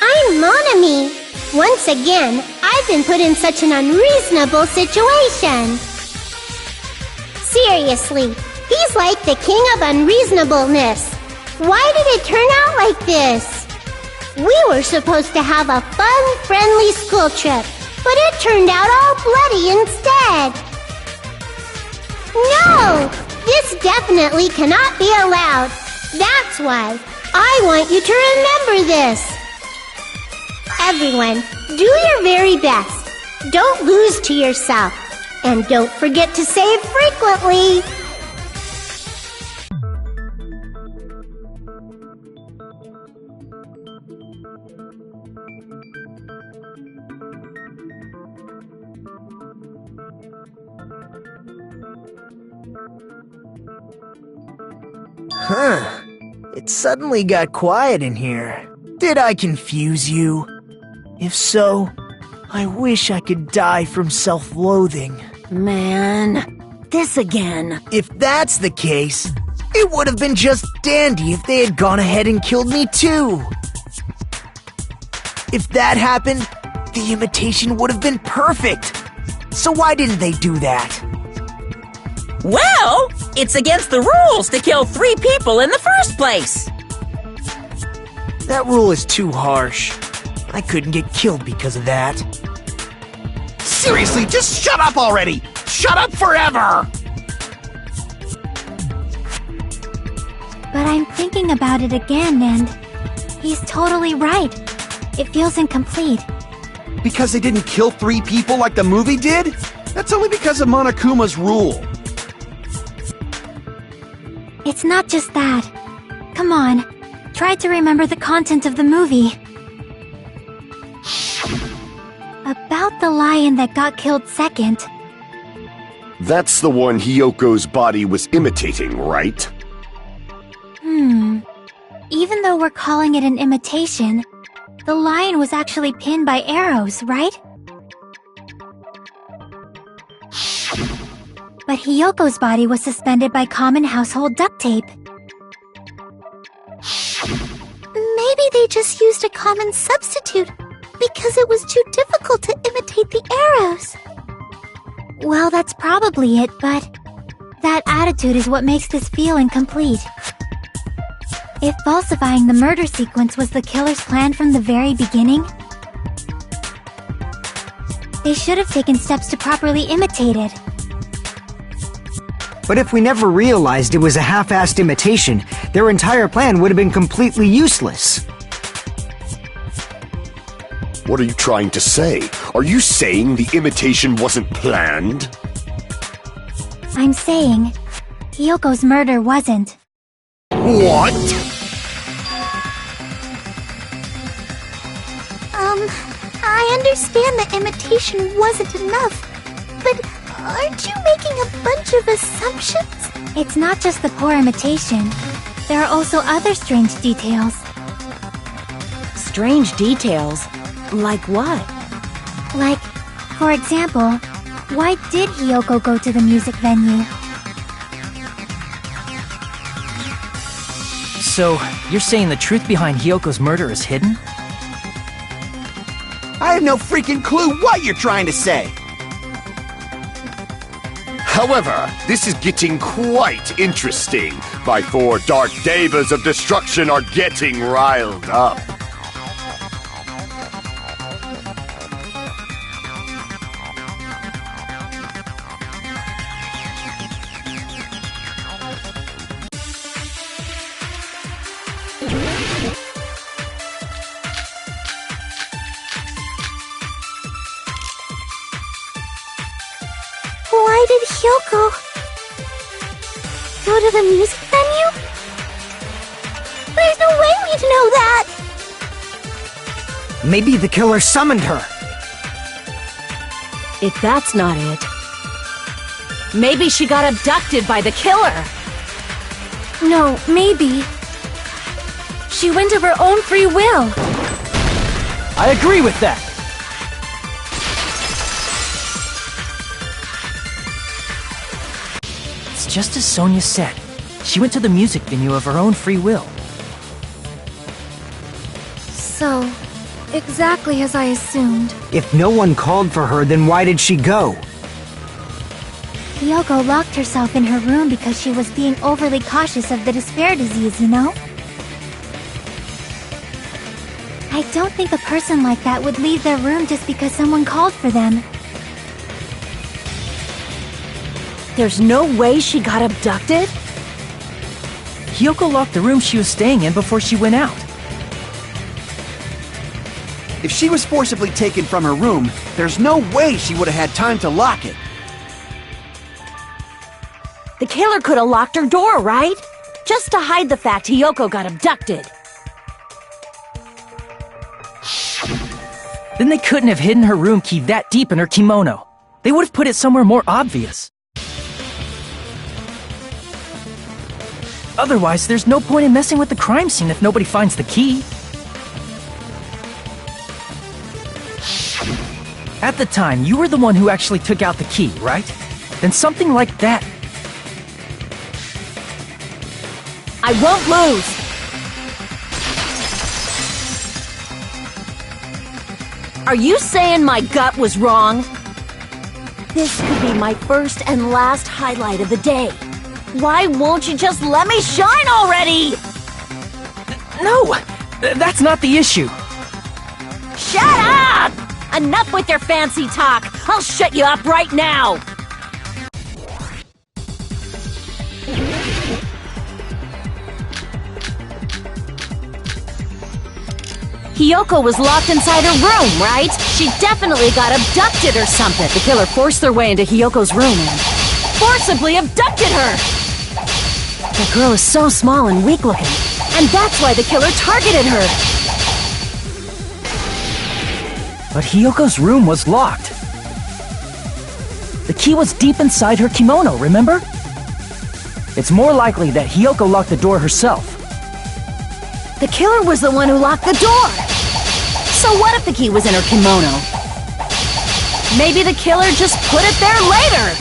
[SPEAKER 9] I'm Monami. Once again, I've been put in such an unreasonable situation. Seriously, he's like the king of unreasonableness. Why did it turn out like this? We were supposed to have a fun, friendly school trip, but it turned out all bloody instead. No! This definitely cannot be allowed. That's why I want you to remember this. Everyone, do your very best. Don't lose to yourself. And don't forget to save frequently.
[SPEAKER 2] Huh. It suddenly got quiet in here. Did I confuse you? If so, I wish I could die from self-loathing.
[SPEAKER 4] Man, this again.
[SPEAKER 2] If that's the case, it would have been just dandy if they had gone ahead and killed me too. If that happened, the imitation would have been perfect. So why didn't they do that?
[SPEAKER 1] Well, it's against the rules to kill 3 people in the first place.
[SPEAKER 2] That rule is too harsh. I couldn't get killed because of that.
[SPEAKER 3] Seriously, just shut up already! Shut up forever!
[SPEAKER 5] But I'm thinking about it again, and he's totally right. It feels incomplete.
[SPEAKER 3] Because they didn't kill 3 people like the movie did? That's only because of Monokuma's rule.
[SPEAKER 5] It's not just that. Come on, try to remember the content of the movie. about the lion that got killed second.
[SPEAKER 10] That's the one Hiyoko's body was imitating, right?
[SPEAKER 5] Even though we're calling it an imitation, the lion was actually pinned by arrows, right? But Hiyoko's body was suspended by common household duct tape.
[SPEAKER 9] Maybe they just used a common substitute because it was too difficult to imitate the arrows.
[SPEAKER 5] Well, that's probably it, but that attitude is what makes this feel incomplete. If falsifying the murder sequence was the killer's plan from the very beginning, they should have taken steps to properly imitate it.
[SPEAKER 8] But if we never realized it was a half-assed imitation, their entire plan would have been completely useless.
[SPEAKER 10] What are you trying to say? Are you saying the imitation wasn't planned?
[SPEAKER 5] I'm saying, Hiyoko's murder wasn't.
[SPEAKER 10] What?
[SPEAKER 9] I understand that imitation wasn't enough, but aren't you making a bunch of assumptions?
[SPEAKER 5] It's not just the poor imitation. There are also other strange details.
[SPEAKER 4] Strange details? Like what?
[SPEAKER 5] Like, for example, why did Hiyoko go to the music venue?
[SPEAKER 6] So, you're saying the truth behind Hiyoko's murder is hidden?
[SPEAKER 3] I have no freaking clue what you're trying to say!
[SPEAKER 10] However, this is getting quite interesting. My 4 dark devas of destruction are getting riled up.
[SPEAKER 9] Why did Hiyoko go to the music venue? There's no way we'd know that!
[SPEAKER 8] Maybe the killer summoned her.
[SPEAKER 4] If that's not it, maybe she got abducted by the killer.
[SPEAKER 7] No, maybe. She went of her own free will.
[SPEAKER 6] I agree with that! It's just as Sonia said. She went to the music venue of her own free will.
[SPEAKER 7] So, exactly as I assumed.
[SPEAKER 8] If no one called for her, then why did she go?
[SPEAKER 5] Hiyoko locked herself in her room because she was being overly cautious of the despair disease, you know? I don't think a person like that would leave their room just because someone called for them.
[SPEAKER 4] There's no way she got abducted?
[SPEAKER 6] Hiyoko locked the room she was staying in before she went out.
[SPEAKER 3] If she was forcibly taken from her room, there's no way she would have had time to lock it.
[SPEAKER 4] The killer could have locked her door, right? Just to hide the fact Hiyoko got abducted.
[SPEAKER 6] Then they couldn't have hidden her room key that deep in her kimono. They would have put it somewhere more obvious. Otherwise, there's no point in messing with the crime scene if nobody finds the key. At the time, you were the one who actually took out the key, right? Then something like that.
[SPEAKER 4] I won't lose! Are you saying my gut was wrong? This could be my first and last highlight of the day. Why won't you just let me shine already?
[SPEAKER 6] No! That's not the issue.
[SPEAKER 4] Shut up! Enough with your fancy talk! I'll shut you up right now! Hiyoko was locked inside her room, right? She definitely got abducted or something. The killer forced their way into Hiyoko's room and forcibly abducted her! The girl is so small and weak-looking, and that's why the killer targeted her!
[SPEAKER 6] But Hiyoko's room was locked. The key was deep inside her kimono, remember? It's more likely that Hiyoko locked the door herself.
[SPEAKER 4] The killer was the one who locked the door! So what if the key was in her kimono? Maybe the killer just put it there later!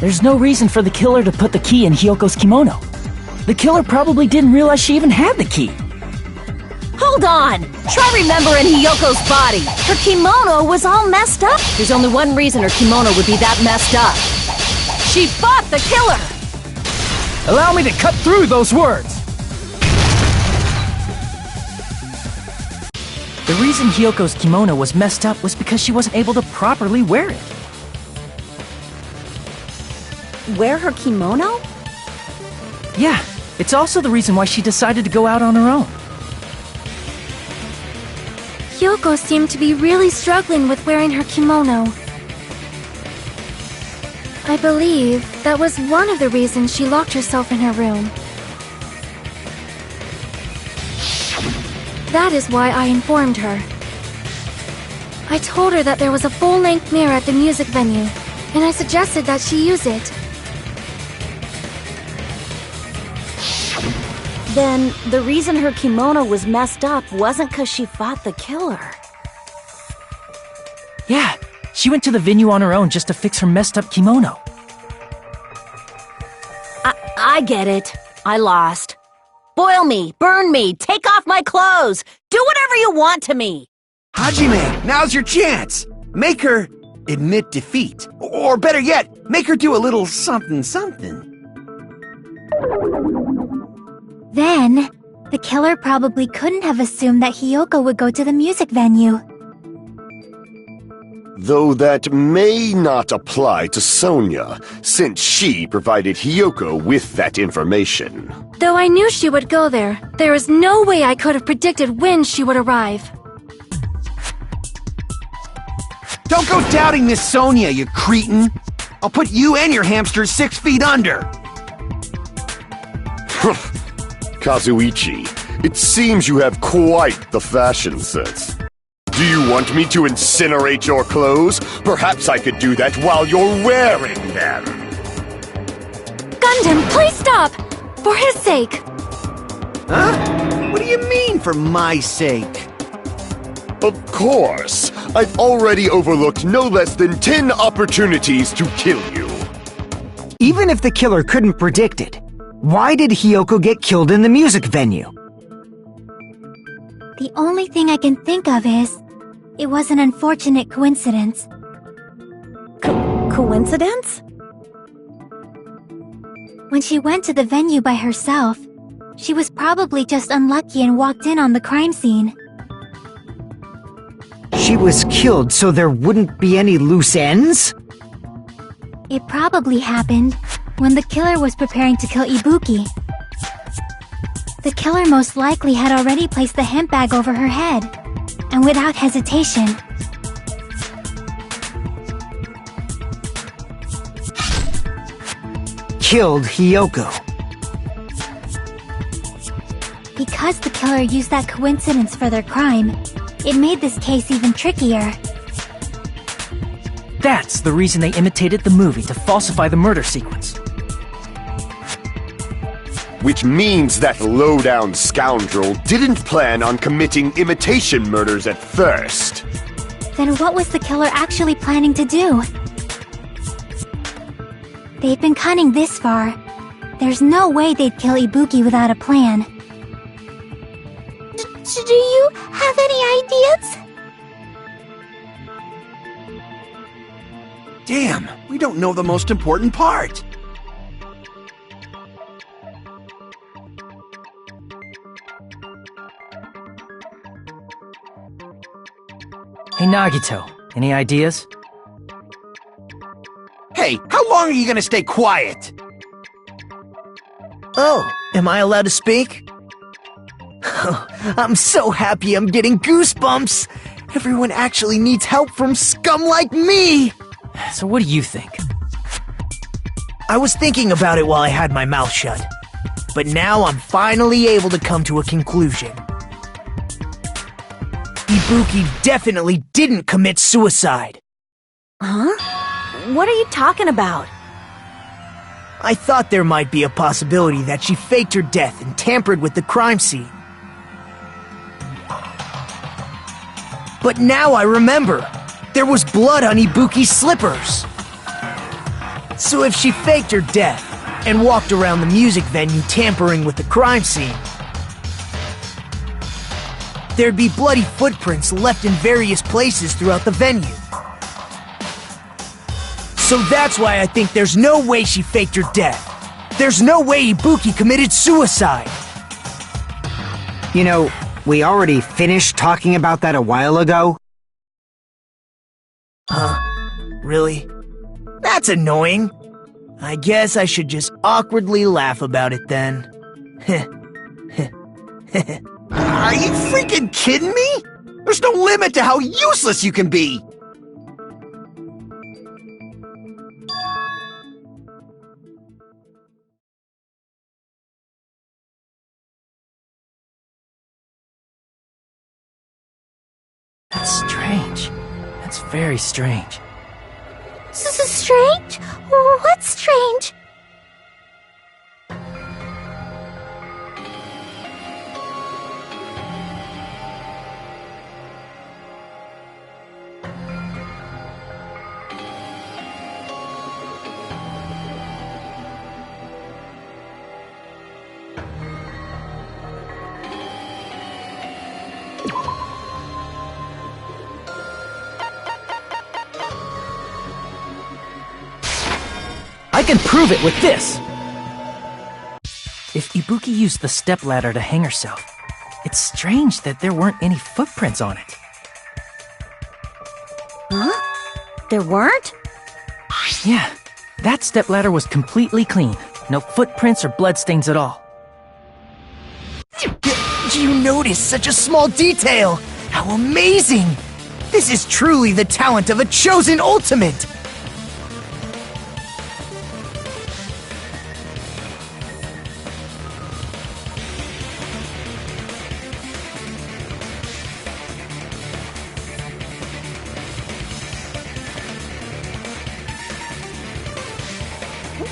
[SPEAKER 6] There's no reason for the killer to put the key in Hiyoko's kimono. The killer probably didn't realize she even had the key.
[SPEAKER 4] Hold on! Try remembering Hiyoko's body. Her kimono was all messed up. There's only one reason her kimono would be that messed up. She fought the killer!
[SPEAKER 6] Allow me to cut through those words! The reason Hiyoko's kimono was messed up was because she wasn't able to properly wear it.
[SPEAKER 4] Wear her kimono?
[SPEAKER 6] Yeah, it's also the reason why she decided to go out on her own.
[SPEAKER 7] Hiyoko seemed to be really struggling with wearing her kimono. I believe that was one of the reasons she locked herself in her room. That is why I informed her. I told her that there was a full-length mirror at the music venue, and I suggested that she use it.
[SPEAKER 4] Then, the reason her kimono was messed up wasn't because she fought the killer.
[SPEAKER 6] Yeah, she went to the venue on her own just to fix her messed up kimono.
[SPEAKER 4] I get it. I lost. Boil me, burn me, take off my clothes, do whatever you want to me.
[SPEAKER 3] Hajime, now's your chance. Make her admit defeat. Or better yet, make her do a little something something.
[SPEAKER 5] Then, the killer probably couldn't have assumed that Hiyoko would go to the music venue.
[SPEAKER 10] Though that may not apply to Sonia, since she provided Hiyoko with that information.
[SPEAKER 7] Though I knew she would go there, there is no way I could have predicted when she would arrive.
[SPEAKER 3] Don't go doubting Miss Sonia, you cretin. I'll put you and your hamsters 6 feet under.
[SPEAKER 10] Kazuichi, it seems you have quite the fashion sense. Do you want me to incinerate your clothes? Perhaps I could do that while you're wearing them.
[SPEAKER 7] Gundam, please stop! For his sake!
[SPEAKER 3] Huh? What do you mean, for my sake?
[SPEAKER 10] Of course. I've already overlooked no less than 10 opportunities to kill you.
[SPEAKER 8] Even if the killer couldn't predict it, why did Hiyoko get killed in the music venue?
[SPEAKER 5] The only thing I can think of is, it was an unfortunate coincidence.
[SPEAKER 4] Coincidence?
[SPEAKER 5] When she went to the venue by herself, she was probably just unlucky and walked in on the crime scene.
[SPEAKER 8] She was killed so there wouldn't be any loose ends?
[SPEAKER 5] It probably happened when the killer was preparing to kill Ibuki. The killer most likely had already placed the hemp bag over her head, and without hesitation.
[SPEAKER 8] Killed Hiyoko.
[SPEAKER 5] Because the killer used that coincidence for their crime, it made this case even trickier.
[SPEAKER 6] That's the reason they imitated the movie to falsify the murder sequence.
[SPEAKER 10] Which means that low-down scoundrel didn't plan on committing imitation murders at first.
[SPEAKER 5] Then what was the killer actually planning to do? They've been cunning this far. There's no way they'd kill Ibuki without a plan.
[SPEAKER 9] Do you have any ideas?
[SPEAKER 3] Damn, we don't know the most important part.
[SPEAKER 6] Hey Nagito, any ideas?
[SPEAKER 3] Hey, how long are you gonna stay quiet?
[SPEAKER 2] Oh, am I allowed to speak? I'm so happy I'm getting goosebumps! Everyone actually needs help from scum like me!
[SPEAKER 6] So what do you think?
[SPEAKER 2] I was thinking about it while I had my mouth shut. But now I'm finally able to come to a conclusion. Ibuki definitely didn't commit suicide.
[SPEAKER 4] Huh? What are you talking about?
[SPEAKER 2] I thought there might be a possibility that she faked her death and tampered with the crime scene. But now I remember. There was blood on Ibuki's slippers. So if she faked her death and walked around the music venue tampering with the crime scene, there'd be bloody footprints left in various places throughout the venue. So that's why I think there's no way she faked her death. There's no way Ibuki committed suicide.
[SPEAKER 8] You know, we already finished talking about that a while ago.
[SPEAKER 2] Huh? Really? That's annoying. I guess I should just awkwardly laugh about it then.
[SPEAKER 3] Are you freaking kidding me? There's no limit to how useless you can be!
[SPEAKER 6] That's strange. That's very strange.
[SPEAKER 9] Strange? What's strange?
[SPEAKER 6] I can prove it with this! If Ibuki used the stepladder to hang herself, it's strange that there weren't any footprints on it.
[SPEAKER 4] Huh? There weren't?
[SPEAKER 6] Yeah, that stepladder was completely clean. No footprints or bloodstains at all.
[SPEAKER 2] You noticed such a small detail! How amazing! This is truly the talent of a chosen ultimate!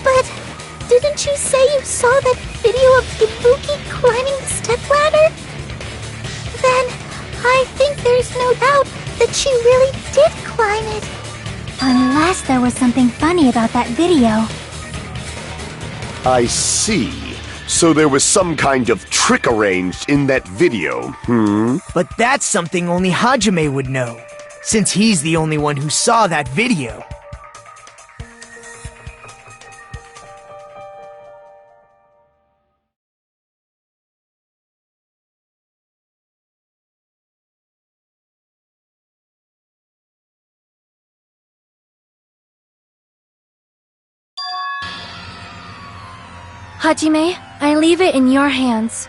[SPEAKER 9] But didn't you say you saw that video of Ibuki climbing the stepladder? Then I think there's no doubt that she really did climb it.
[SPEAKER 5] Unless there was something funny about that video.
[SPEAKER 10] I see. So there was some kind of trick arranged in that video,
[SPEAKER 2] But that's something only Hajime would know, since he's the only one who saw that video.
[SPEAKER 7] Hajime, I leave it in your hands.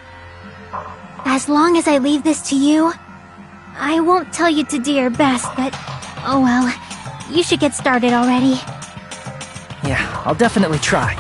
[SPEAKER 5] As long as I leave this to you, I won't tell you to do your best, but oh well, you should get started already.
[SPEAKER 6] Yeah, I'll definitely try.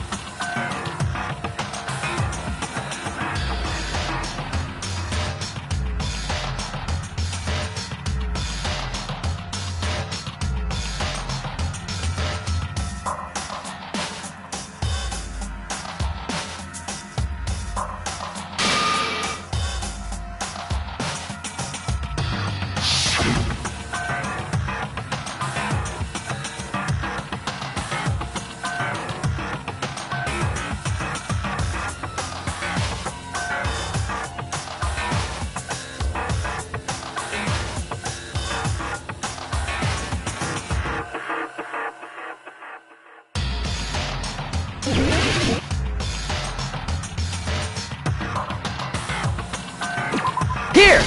[SPEAKER 6] Here!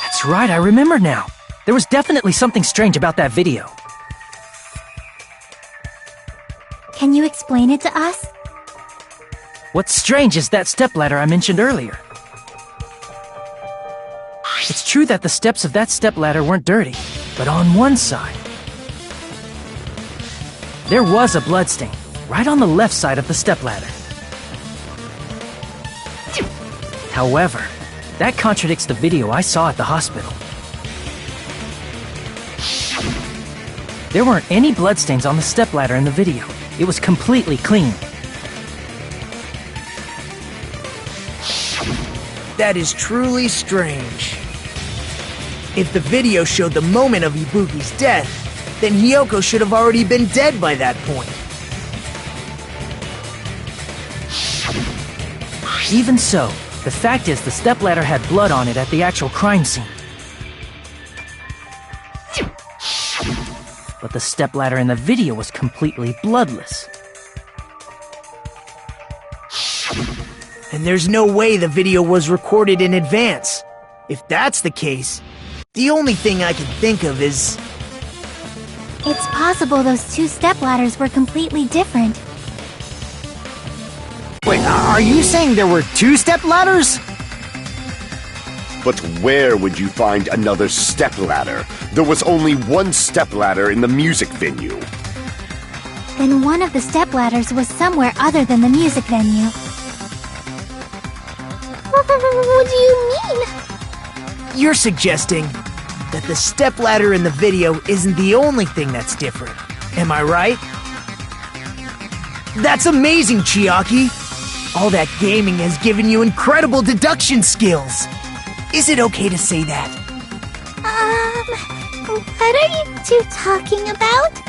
[SPEAKER 6] That's right, I remember now. There was definitely something strange about that video.
[SPEAKER 5] Can you explain it to us?
[SPEAKER 6] What's strange is that stepladder I mentioned earlier. It's true that the steps of that stepladder weren't dirty, but on one side, there was a bloodstain, right on the left side of the stepladder. However, That contradicts the video I saw at the hospital. There weren't any bloodstains on the stepladder in the video. It was completely clean.
[SPEAKER 2] That is truly strange. If the video showed the moment of Ibuki's death, then Hiyoko should have already been dead by that point.
[SPEAKER 6] Even so, the fact is the stepladder had blood on it at the actual crime scene. But the stepladder in the video was completely bloodless.
[SPEAKER 2] And there's no way the video was recorded in advance. If that's the case, the only thing I can think of is...
[SPEAKER 5] It's possible those two stepladders were completely different.
[SPEAKER 8] Wait, are you saying there were two stepladders?
[SPEAKER 10] But where would you find another stepladder? There was only one stepladder in the music venue.
[SPEAKER 5] Then one of the stepladders was somewhere other than the music venue.
[SPEAKER 9] What do you mean?
[SPEAKER 2] You're suggesting that the stepladder in the video isn't the only thing that's different. Am I right? That's amazing, Chiaki! All that gaming has given you incredible deduction skills! Is it okay to say that?
[SPEAKER 9] What are you two talking about?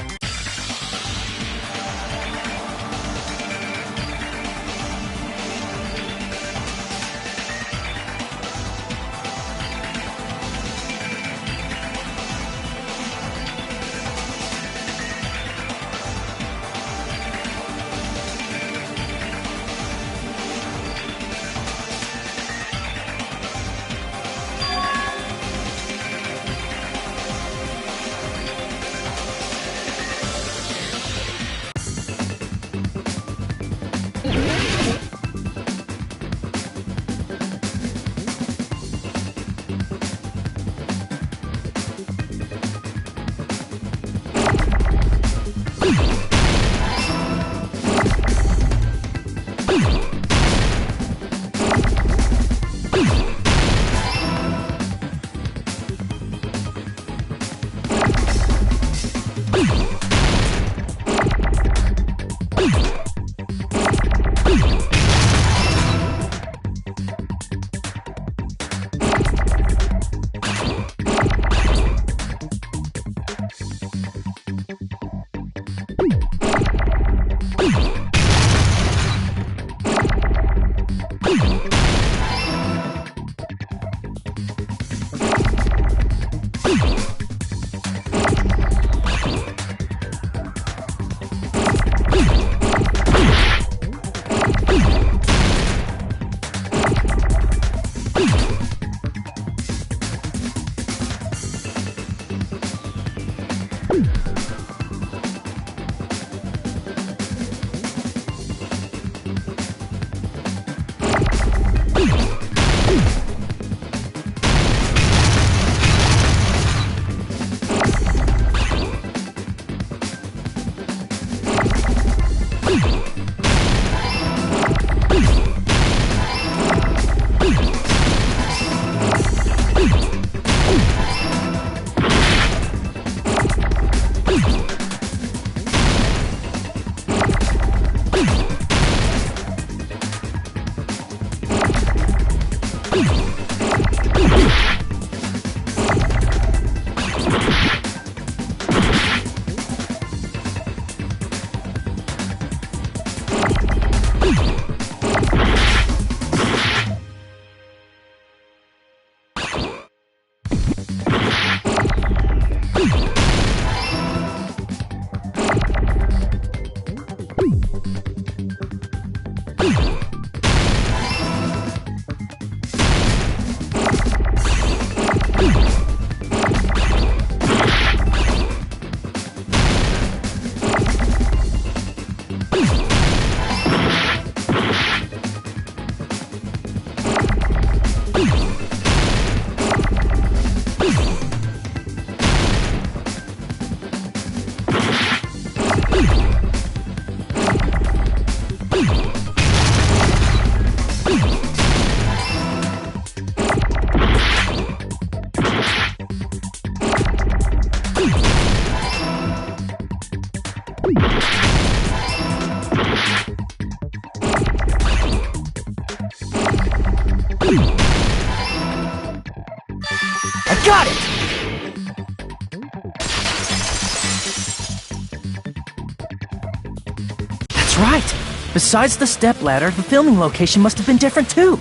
[SPEAKER 6] right. Besides the stepladder, the filming location must have been different too.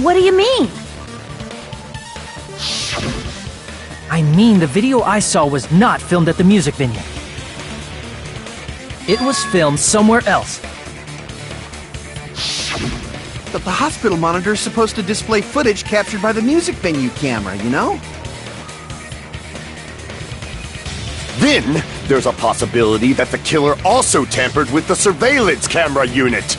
[SPEAKER 4] What do you mean?
[SPEAKER 6] I mean, the video I saw was not filmed at the music venue. It was filmed somewhere else.
[SPEAKER 3] But the hospital monitor is supposed to display footage captured by the music venue camera, you know?
[SPEAKER 10] Then, there's a possibility that the killer also tampered with the surveillance camera unit.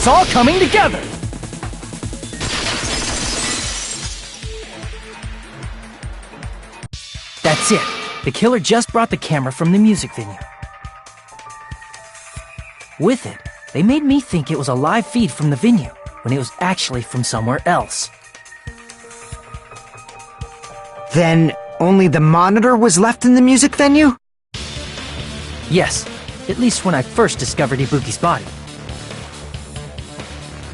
[SPEAKER 6] It's all coming together! That's it. The killer just brought the camera from the music venue. With it, they made me think it was a live feed from the venue, when it was actually from somewhere else.
[SPEAKER 8] Then, only the monitor was left in the music venue?
[SPEAKER 6] Yes, at least when I first discovered Ibuki's body.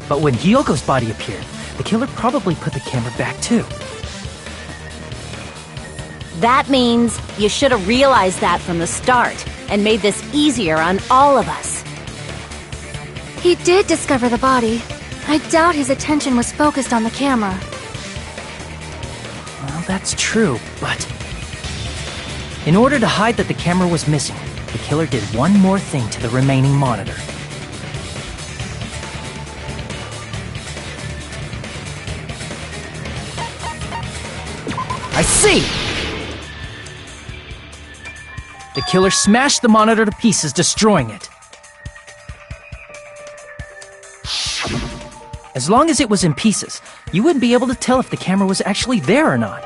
[SPEAKER 6] But when Hyoko's body appeared, the killer probably put the camera back too.
[SPEAKER 4] That means you should have realized that from the start and made this easier on all of us.
[SPEAKER 7] He did discover the body. I doubt his attention was focused on the camera.
[SPEAKER 6] Well, that's true, but... in order to hide that the camera was missing, the killer did one more thing to the remaining monitor. I see! The killer smashed the monitor to pieces, destroying it. As long as it was in pieces, you wouldn't be able to tell if the camera was actually there or not.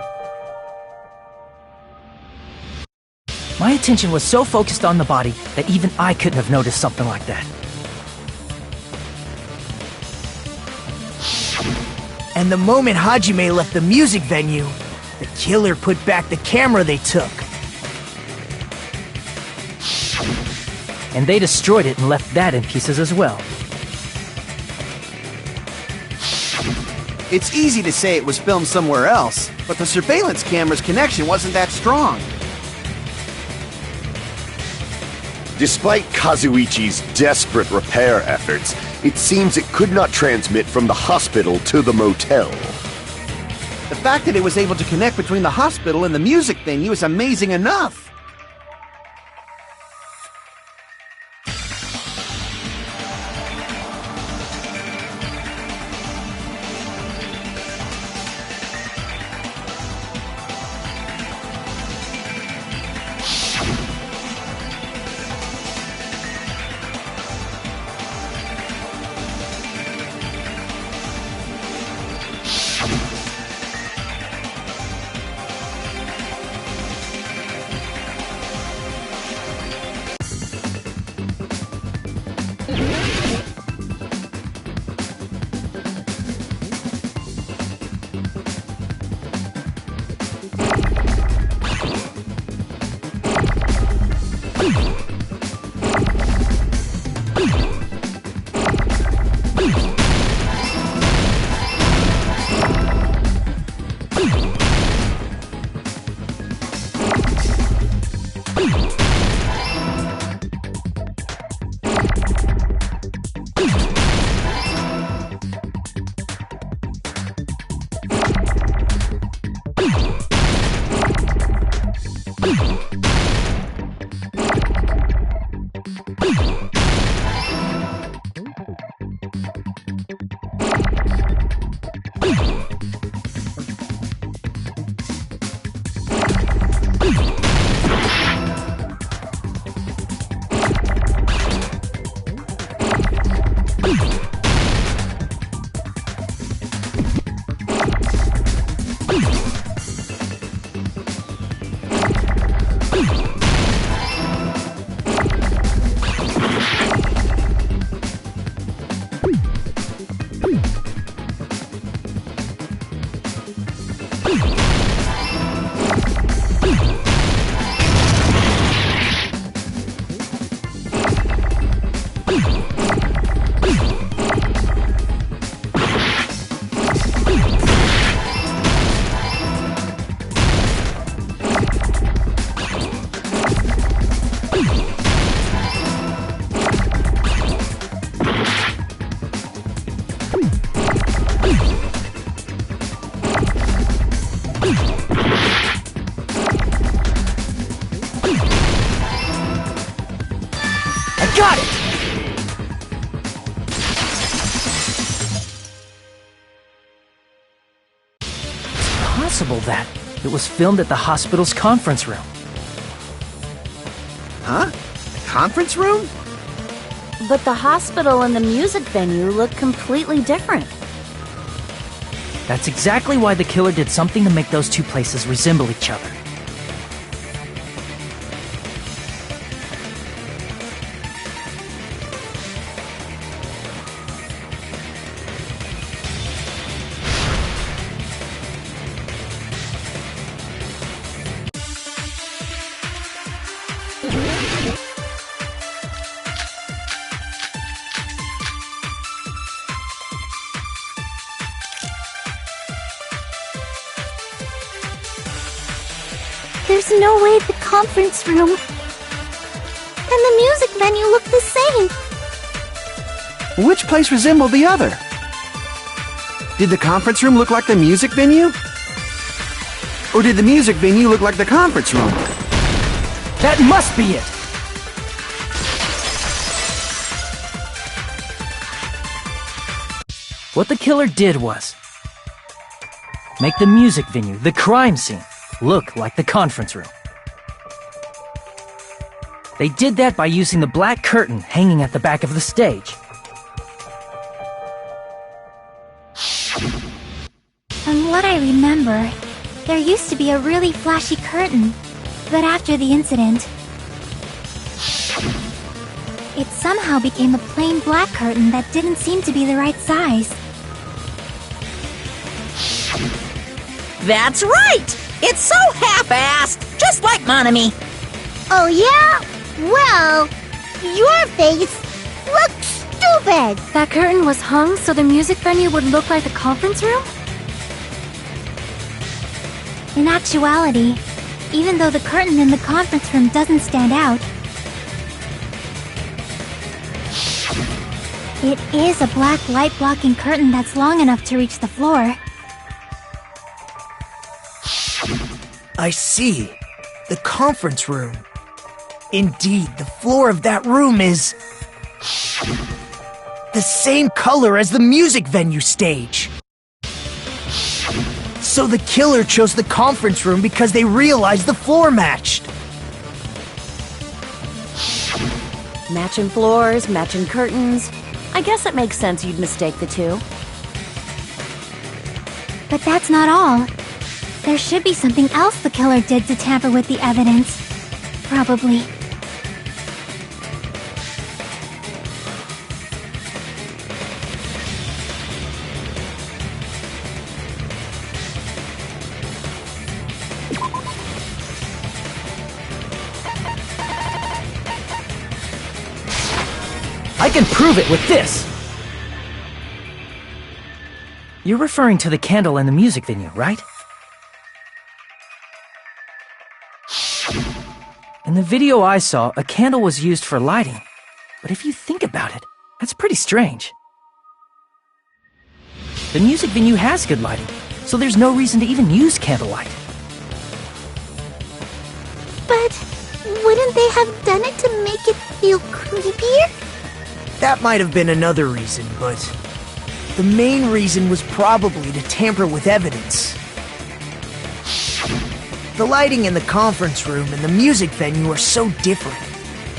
[SPEAKER 6] My attention was so focused on the body that even I couldn't have noticed something like that.
[SPEAKER 2] And the moment Hajime left the music venue, the killer put back the camera they took.
[SPEAKER 6] And they destroyed it and left that in pieces as well.
[SPEAKER 3] It's easy to say it was filmed somewhere else, but the surveillance camera's connection wasn't that strong.
[SPEAKER 10] Despite Kazuichi's desperate repair efforts, it seems it could not transmit from the hospital to the motel.
[SPEAKER 3] The fact that it was able to connect between the hospital and the music venue is amazing enough.
[SPEAKER 2] Got it!
[SPEAKER 6] It's possible that it was filmed at the hospital's conference room.
[SPEAKER 3] Huh? The conference room?
[SPEAKER 4] But the hospital and the music venue look completely different.
[SPEAKER 6] That's exactly why the killer did something to make those two places resemble each other.
[SPEAKER 9] There's no way the conference room and the music venue look the same.
[SPEAKER 3] Which place resembled the other? Did the conference room look like the music venue? Or did the music venue look like the conference room?
[SPEAKER 6] That must be it! What the killer did was make the music venue, the crime scene, look like the conference room. They did that by using the black curtain hanging at the back of the stage.
[SPEAKER 5] From what I remember, there used to be a really flashy curtain. But after the incident, It somehow became a plain black curtain that didn't seem to be the right size.
[SPEAKER 1] That's right! It's so half-assed, just like Monami.
[SPEAKER 9] Oh yeah? Well, your face looks stupid!
[SPEAKER 7] That curtain was hung so the music venue would look like the conference room?
[SPEAKER 5] In actuality, even though the curtain in the conference room doesn't stand out, it is a black light-blocking curtain that's long enough to reach the floor.
[SPEAKER 2] I see. The conference room. Indeed, the floor of that room is the same color as the music venue stage. So the killer chose the conference room because they realized the floor matched.
[SPEAKER 4] Matching floors, matching curtains. I guess it makes sense you'd mistake the two.
[SPEAKER 5] But that's not all. There should be something else the killer did to tamper with the evidence. Probably.
[SPEAKER 6] I can prove it with this! You're referring to the candle in the music venue, right? In the video I saw, a candle was used for lighting. But if you think about it, that's pretty strange. The music venue has good lighting, so there's no reason to even use candlelight.
[SPEAKER 9] But wouldn't they have done it to make it feel creepier?
[SPEAKER 2] That might have been another reason, but the main reason was probably to tamper with evidence. The lighting in the conference room and the music venue are so different.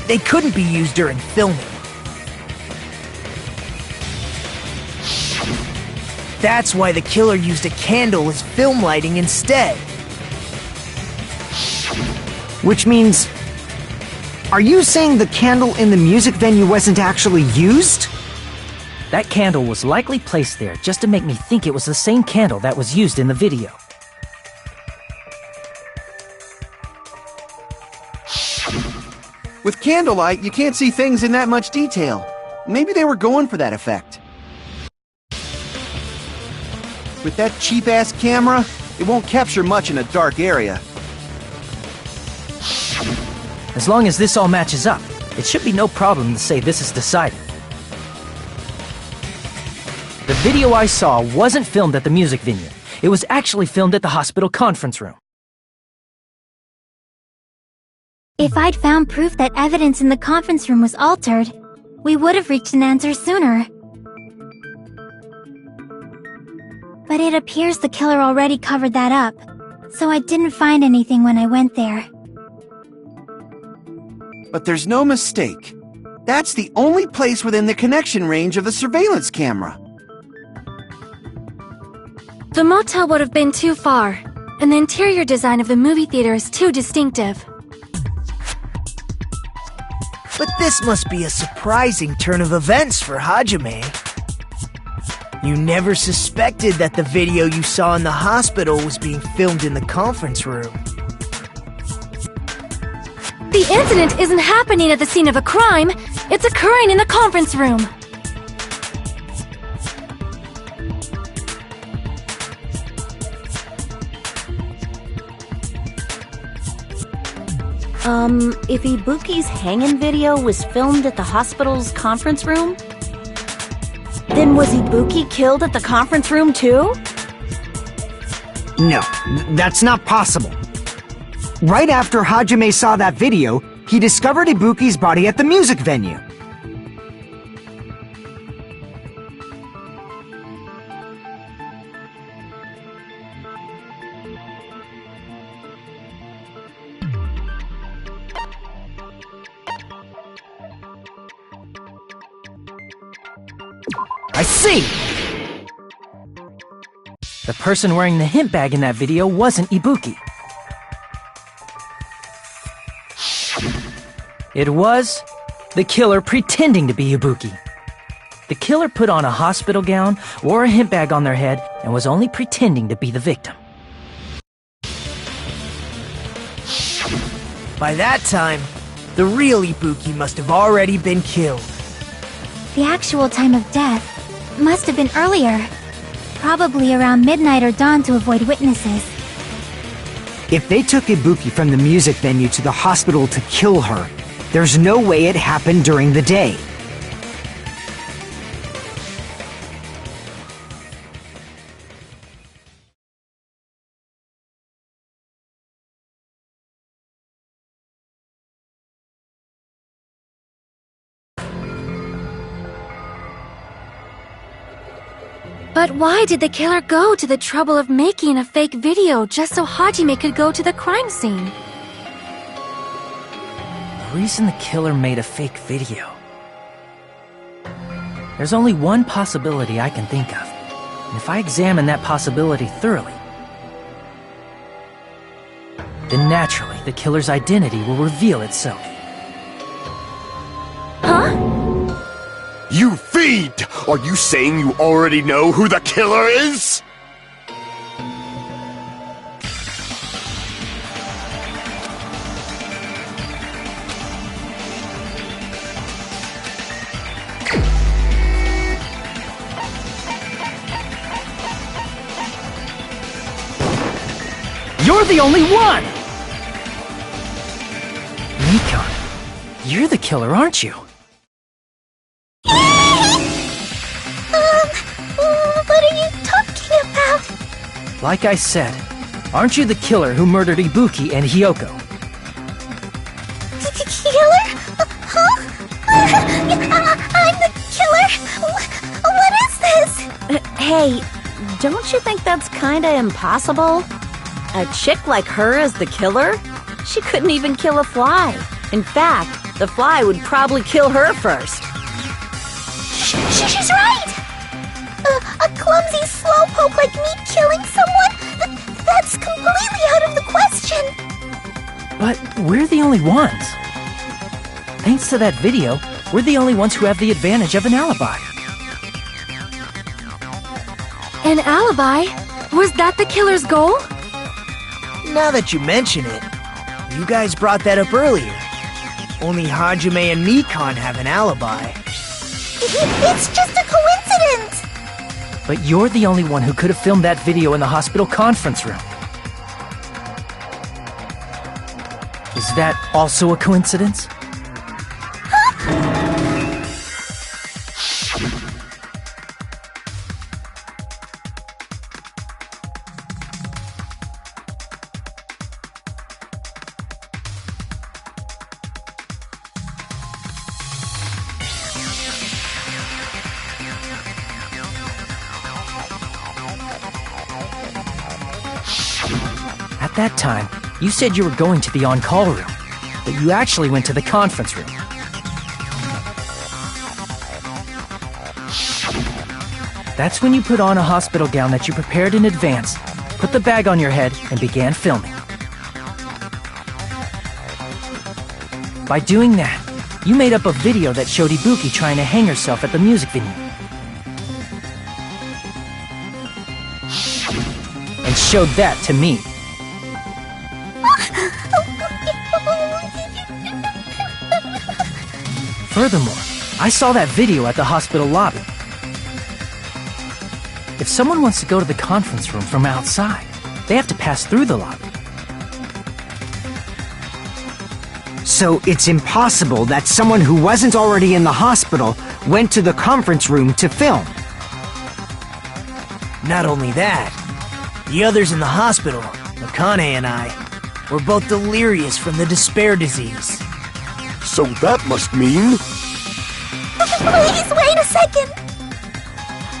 [SPEAKER 2] They couldn't be used during filming. That's why the killer used a candle as film lighting instead.
[SPEAKER 8] Which means... Are you saying the candle in the music venue wasn't actually used?
[SPEAKER 6] That candle was likely placed there just to make me think it was the same candle that was used in the video.
[SPEAKER 3] With candlelight, you can't see things in that much detail. Maybe they were going for that effect. With that cheap-ass camera, it won't capture much in a dark area.
[SPEAKER 6] As long as this all matches up, it should be no problem to say this is decided. The video I saw wasn't filmed at the music venue. It was actually filmed at the hospital conference room.
[SPEAKER 5] If I'd found proof that evidence in the conference room was altered, we would have reached an answer sooner. But it appears the killer already covered that up, so I didn't find anything when I went there.
[SPEAKER 3] But there's no mistake. That's the only place within the connection range of the surveillance camera.
[SPEAKER 7] The motel would have been too far, and the interior design of the movie theater is too distinctive.
[SPEAKER 2] But this must be a surprising turn of events for Hajime. You never suspected that the video you saw in the hospital was being filmed in the conference room.
[SPEAKER 7] The incident isn't happening at the scene of a crime, it's occurring in the conference room.
[SPEAKER 4] If Ibuki's hanging video was filmed at the hospital's conference room, then was Ibuki killed at the conference room too?
[SPEAKER 8] No, that's not possible. Right after Hajime saw that video, he discovered Ibuki's body at the music venue.
[SPEAKER 6] I see! The person wearing the hint bag in that video wasn't Ibuki. It was the killer pretending to be Ibuki. The killer put on a hospital gown, wore a hemp bag on their head, and was only pretending to be the victim.
[SPEAKER 2] By that time, the real Ibuki must have already been killed.
[SPEAKER 5] The actual time of death must have been earlier. Probably around midnight or dawn to avoid witnesses.
[SPEAKER 8] If they took Ibuki from the music venue to the hospital to kill her, there's no way it happened during the day.
[SPEAKER 7] But why did the killer go to the trouble of making a fake video just so Hajime could go to the crime scene?
[SPEAKER 6] The reason the killer made a fake video. There's only one possibility I can think of. And if I examine that possibility thoroughly, then naturally the killer's identity will reveal itself.
[SPEAKER 7] Huh?
[SPEAKER 10] You fiend! Are you saying you already know who the killer is?
[SPEAKER 6] You're the only one! Nikon, you're the killer, aren't you?
[SPEAKER 9] What are you talking about?
[SPEAKER 6] Like I said, aren't you the killer who murdered Ibuki and Hyoko?
[SPEAKER 9] Killer? Huh? I'm the killer? What is this?
[SPEAKER 4] Hey, don't you think that's kinda impossible? A chick like her as the killer? She couldn't even kill a fly. In fact, the fly would probably kill her first.
[SPEAKER 9] She's right! A clumsy slowpoke like me killing someone? That's completely out of the question!
[SPEAKER 6] But we're the only ones. Thanks to that video, we're the only ones who have the advantage of an alibi.
[SPEAKER 7] An alibi? Was that the killer's goal?
[SPEAKER 2] Now that you mention it, you guys brought that up earlier. Only Hajime and Nikon have an alibi.
[SPEAKER 9] It's just a coincidence!
[SPEAKER 6] But you're the only one who could have filmed that video in the hospital conference room. Is that also a coincidence? At that time, you said you were going to the on-call room, but you actually went to the conference room. That's when you put on a hospital gown that you prepared in advance, put the bag on your head, and began filming. By doing that, you made up a video that showed Ibuki trying to hang herself at the music venue. And showed that to me. Furthermore, I saw that video at the hospital lobby. If someone wants to go to the conference room from outside, they have to pass through the lobby.
[SPEAKER 8] So it's impossible that someone who wasn't already in the hospital went to the conference room to film.
[SPEAKER 2] Not only that, the others in the hospital, Akane and I, were both delirious from the despair disease.
[SPEAKER 10] So that must mean...
[SPEAKER 9] Please wait a second!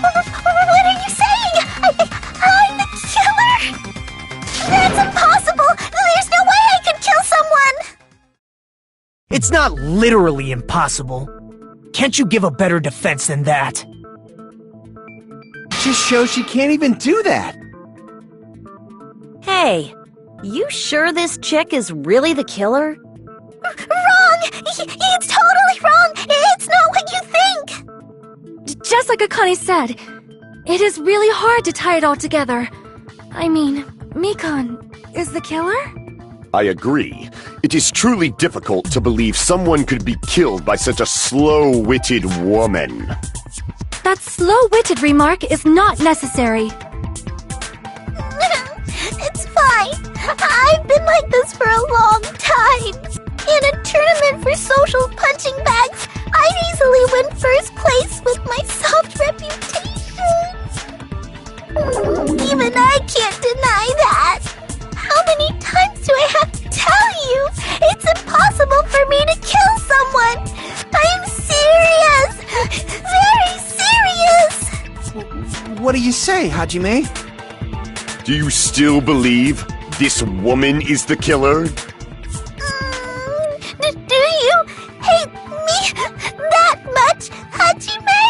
[SPEAKER 9] What are you saying? I'm the killer? That's impossible! There's no way I could kill someone!
[SPEAKER 2] It's not literally impossible. Can't you give a better defense than that?
[SPEAKER 3] Just shows she can't even do that.
[SPEAKER 4] Hey, you sure this chick is really the killer?
[SPEAKER 9] Wrong! It's totally wrong! It's not what you think!
[SPEAKER 7] Just like Akane said, it is really hard to tie it all together. I mean, Mikan is the killer?
[SPEAKER 10] I agree. It is truly difficult to believe someone could be killed by such a slow-witted woman.
[SPEAKER 7] That slow-witted remark is not necessary.
[SPEAKER 9] It's fine. I've been like this for a long time. In a tournament for social punching bags, I'd easily win first place with my soft reputation. Even I can't deny that. How many times do I have to tell you? It's impossible for me to kill someone. I'm serious. Very serious.
[SPEAKER 3] What do you say, Hajime?
[SPEAKER 10] Do you still believe this woman is the killer?
[SPEAKER 9] Do you hate me that much, Hajime?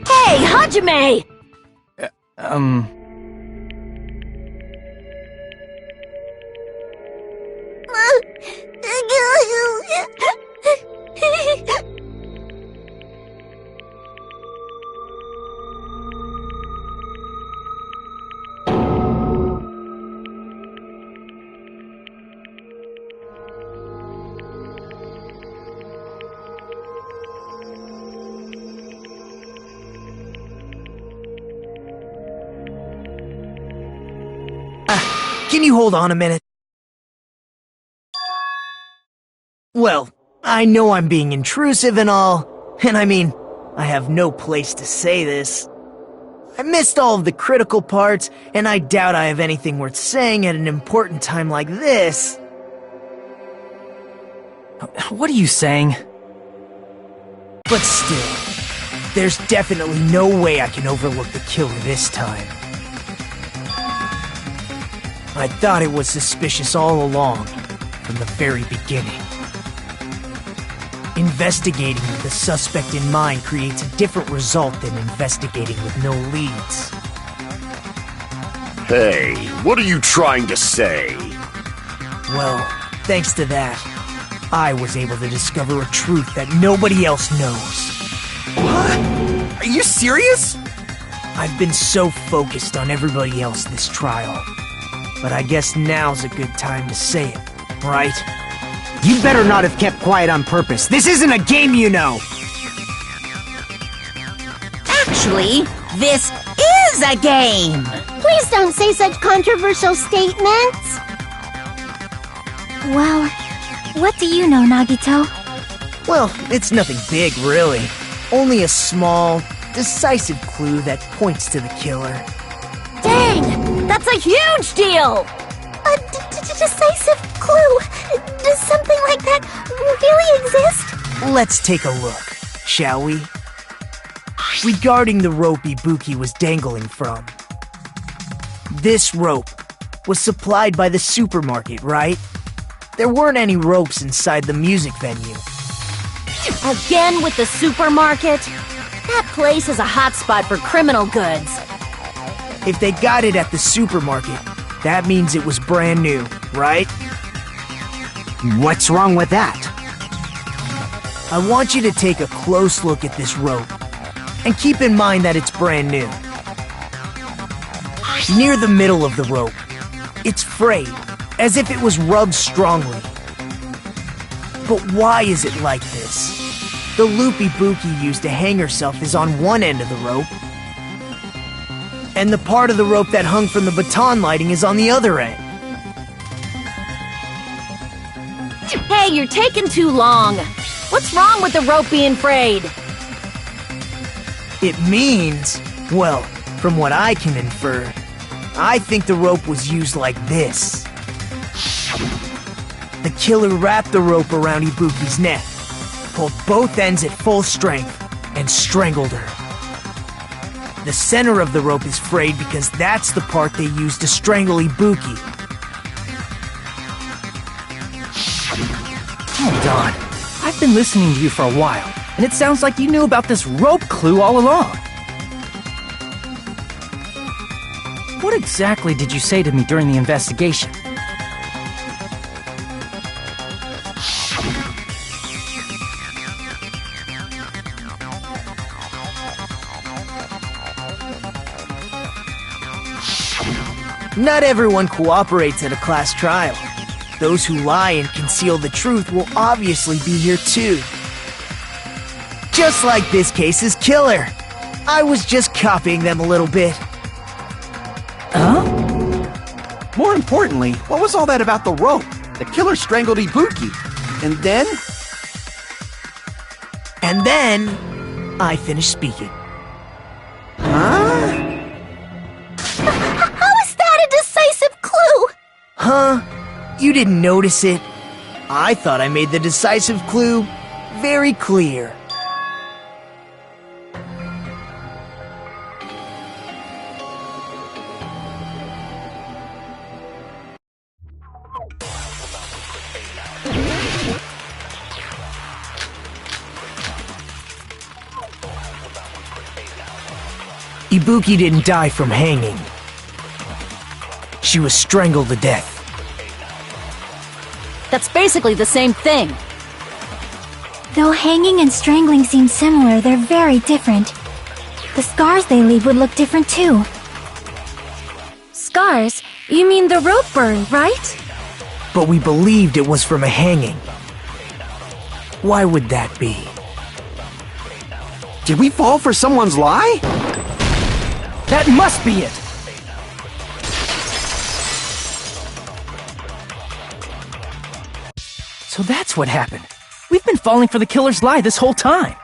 [SPEAKER 4] Hey, Hajime!
[SPEAKER 2] Can you hold on a minute? Well, I know I'm being intrusive and all, and I mean, I have no place to say this. I missed all of the critical parts, and I doubt I have anything worth saying at an important time like this.
[SPEAKER 6] What are you saying?
[SPEAKER 2] But still, there's definitely no way I can overlook the killer this time. I thought it was suspicious all along, from the very beginning. Investigating with the suspect in mind creates a different result than investigating with no leads.
[SPEAKER 10] Hey, what are you trying to say?
[SPEAKER 2] Well, thanks to that, I was able to discover a truth that nobody else knows.
[SPEAKER 3] What? Are you serious?
[SPEAKER 2] I've been so focused on everybody else this trial. But I guess now's a good time to say it, right?
[SPEAKER 8] You better not have kept quiet on purpose. This isn't a game, you know!
[SPEAKER 1] Actually, this is a game!
[SPEAKER 9] Please don't say such controversial statements.
[SPEAKER 5] Well, what do you know, Nagito?
[SPEAKER 2] Well, it's nothing big, really. Only a small, decisive clue that points to the killer.
[SPEAKER 4] Dang! That's a huge deal!
[SPEAKER 9] A decisive clue? Does something like that really exist?
[SPEAKER 2] Let's take a look, shall we? Regarding the rope Ibuki was dangling from. This rope was supplied by the supermarket, right? There weren't any ropes inside the music venue.
[SPEAKER 4] Again with the supermarket? That place is a hotspot for criminal goods.
[SPEAKER 2] If they got it at the supermarket, that means it was brand new, right?
[SPEAKER 8] What's wrong with that?
[SPEAKER 2] I want you to take a close look at this rope, and keep in mind that it's brand new. Near the middle of the rope, it's frayed, as if it was rubbed strongly. But why is it like this? The loop Ibuki used to hang herself is on one end of the rope, and the part of the rope that hung from the baton lighting is on the other end.
[SPEAKER 4] Hey, you're taking too long. What's wrong with the rope being frayed?
[SPEAKER 2] It means, well, from what I can infer, I think the rope was used like this. The killer wrapped the rope around Ibuki's neck, pulled both ends at full strength, and strangled her. The center of the rope is frayed because that's the part they used to strangle Ibuki.
[SPEAKER 6] Hold on. I've been listening to you for a while, and it sounds like you knew about this rope clue all along. What exactly did you say to me during the investigation?
[SPEAKER 2] Not everyone cooperates at a class trial. Those who lie and conceal the truth will obviously be here too. Just like this case's killer. I was just copying them a little bit.
[SPEAKER 6] Huh?
[SPEAKER 3] More importantly, what was all that about the rope? The killer strangled Ibuki. And then?
[SPEAKER 2] And then, I finished speaking.
[SPEAKER 3] Huh?
[SPEAKER 9] How is that a decisive clue?
[SPEAKER 2] Huh? You didn't notice it? I thought I made the decisive clue very clear. Ibuki didn't die from hanging. She was strangled to death.
[SPEAKER 4] That's basically the same thing.
[SPEAKER 5] Though hanging and strangling seem similar, they're very different. The scars they leave would look different too.
[SPEAKER 7] Scars? You mean the rope burn, right?
[SPEAKER 2] But we believed it was from a hanging. Why would that be?
[SPEAKER 3] Did we fall for someone's lie?
[SPEAKER 6] That must be it! So that's what happened. We've been falling for the killer's lie this whole time.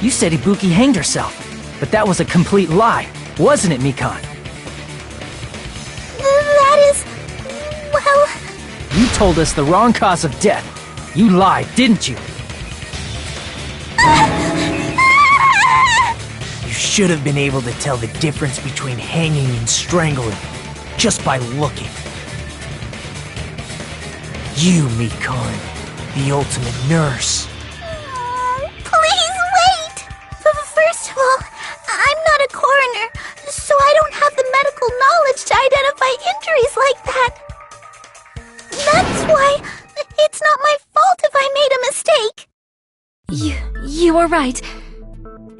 [SPEAKER 6] You said Ibuki hanged herself, but that was a complete lie, wasn't it, Mikan?
[SPEAKER 9] That is... well...
[SPEAKER 6] You told us the wrong cause of death. You lied, didn't you?
[SPEAKER 2] You should have been able to tell the difference between hanging and strangling just by looking. You, Mikan, the ultimate nurse.
[SPEAKER 9] Please wait! First of all, I'm not a coroner, so I don't have the medical knowledge to identify injuries like that. That's why it's not my fault if I made a mistake.
[SPEAKER 7] You are right.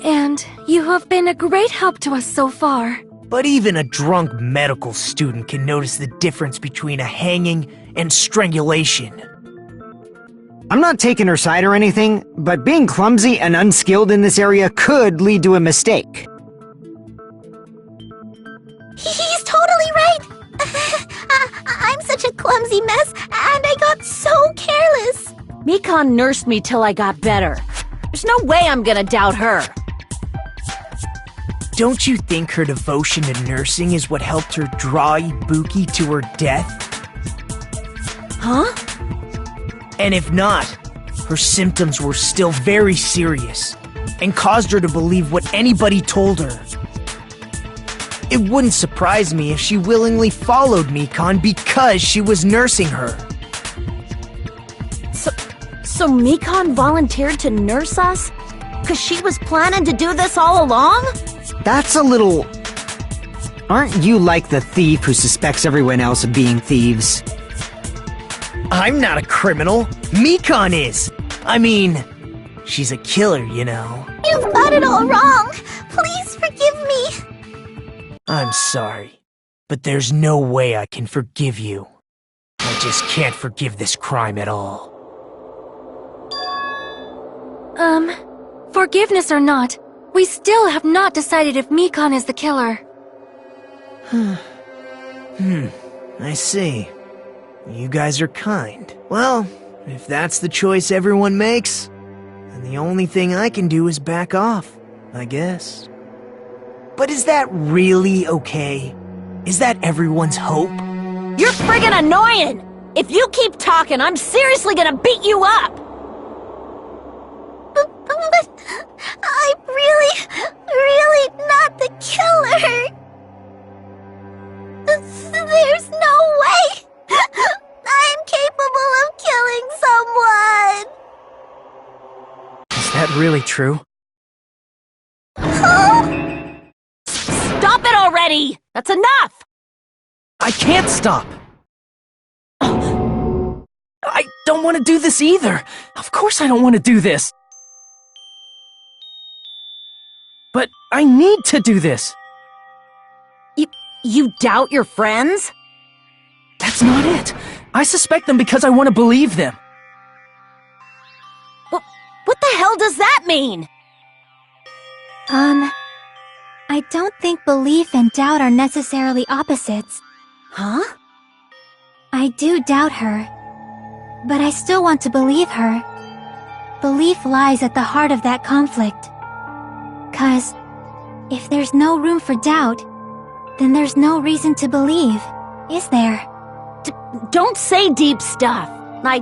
[SPEAKER 7] And you have been a great help to us so far.
[SPEAKER 2] But even a drunk medical student can notice the difference between a hanging and strangulation.
[SPEAKER 8] I'm not taking her side or anything, but being clumsy and unskilled in this area could lead to a mistake.
[SPEAKER 9] He's totally right. I'm such a clumsy mess, and I got so careless.
[SPEAKER 4] Mikan nursed me till I got better. There's no way I'm gonna doubt her.
[SPEAKER 2] Don't you think her devotion to nursing is what helped her draw Ibuki to her death?
[SPEAKER 4] Huh?
[SPEAKER 2] And if not, her symptoms were still very serious and caused her to believe what anybody told her. It wouldn't surprise me if she willingly followed Mikan because she was nursing her.
[SPEAKER 4] So Mikan volunteered to nurse us? 'Cause she was planning to do this all along?
[SPEAKER 8] That's a little... Aren't you like the thief who suspects everyone else of being thieves?
[SPEAKER 2] I'm not a criminal. Mikan is. I mean, she's a killer, you know.
[SPEAKER 9] You've got it all wrong. Please forgive me.
[SPEAKER 2] I'm sorry, but there's no way I can forgive you. I just can't forgive this crime at all.
[SPEAKER 7] Forgiveness or not, we still have not decided if Mikan is the killer.
[SPEAKER 2] I see. You guys are kind. Well, if that's the choice everyone makes, then the only thing I can do is back off, I guess. But is that really okay? Is that everyone's hope?
[SPEAKER 4] You're friggin' annoying! If you keep talking, I'm seriously gonna beat you up!
[SPEAKER 9] But I'm really not the killer. There's no way.
[SPEAKER 6] that really true?
[SPEAKER 4] Stop it already! That's enough!
[SPEAKER 6] I can't stop! I don't want to do this either! Of course I don't want to do this! But I need to do this!
[SPEAKER 4] You doubt your friends?
[SPEAKER 6] That's not it! I suspect them because I want to believe them!
[SPEAKER 4] What the hell does that mean?
[SPEAKER 5] I don't think belief and doubt are necessarily opposites.
[SPEAKER 4] Huh?
[SPEAKER 5] I do doubt her, but I still want to believe her. Belief lies at the heart of that conflict. 'Cause if there's no room for doubt, then there's no reason to believe, is there?
[SPEAKER 4] Don't say deep stuff. I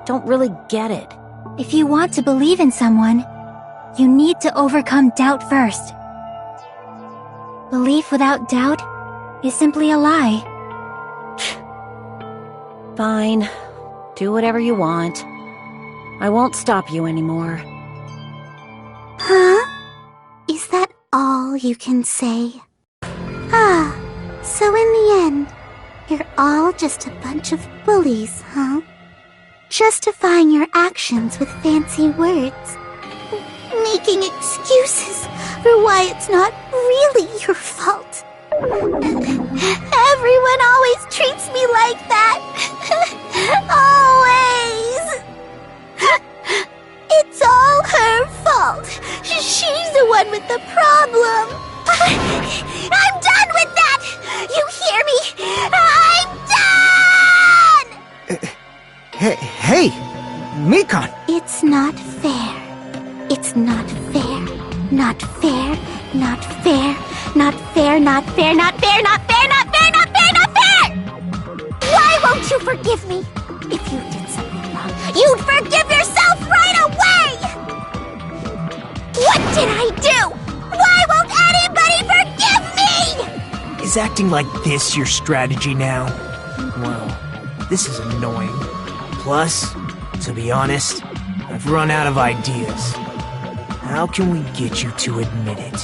[SPEAKER 4] don't really get it.
[SPEAKER 5] If you want to believe in someone, you need to overcome doubt first. Belief without doubt is simply a lie.
[SPEAKER 4] Fine. Do whatever you want. I won't stop you anymore.
[SPEAKER 9] Huh? Is that all you can say? Ah, so in the end, you're all just a bunch of bullies, huh? Justifying your actions with fancy words. Making excuses for why it's not really your fault. Everyone always treats me like that. Always. It's all her fault. She's the one with the problem. I'm done with that! You hear me? I'm done!
[SPEAKER 8] Hey, Mikan!
[SPEAKER 9] It's not fair. It's not fair. Not fair. Not fair. Not fair. Not fair. Not fair. Not fair. Not fair. Not fair. Not fair! Why won't you forgive me? If you did something wrong, you'd forgive yourself right away! What did I do? Why won't anybody forgive me?
[SPEAKER 2] Is acting like this your strategy now? Well, this is annoying. Plus, to be honest, I've run out of ideas. How can we get you to admit it?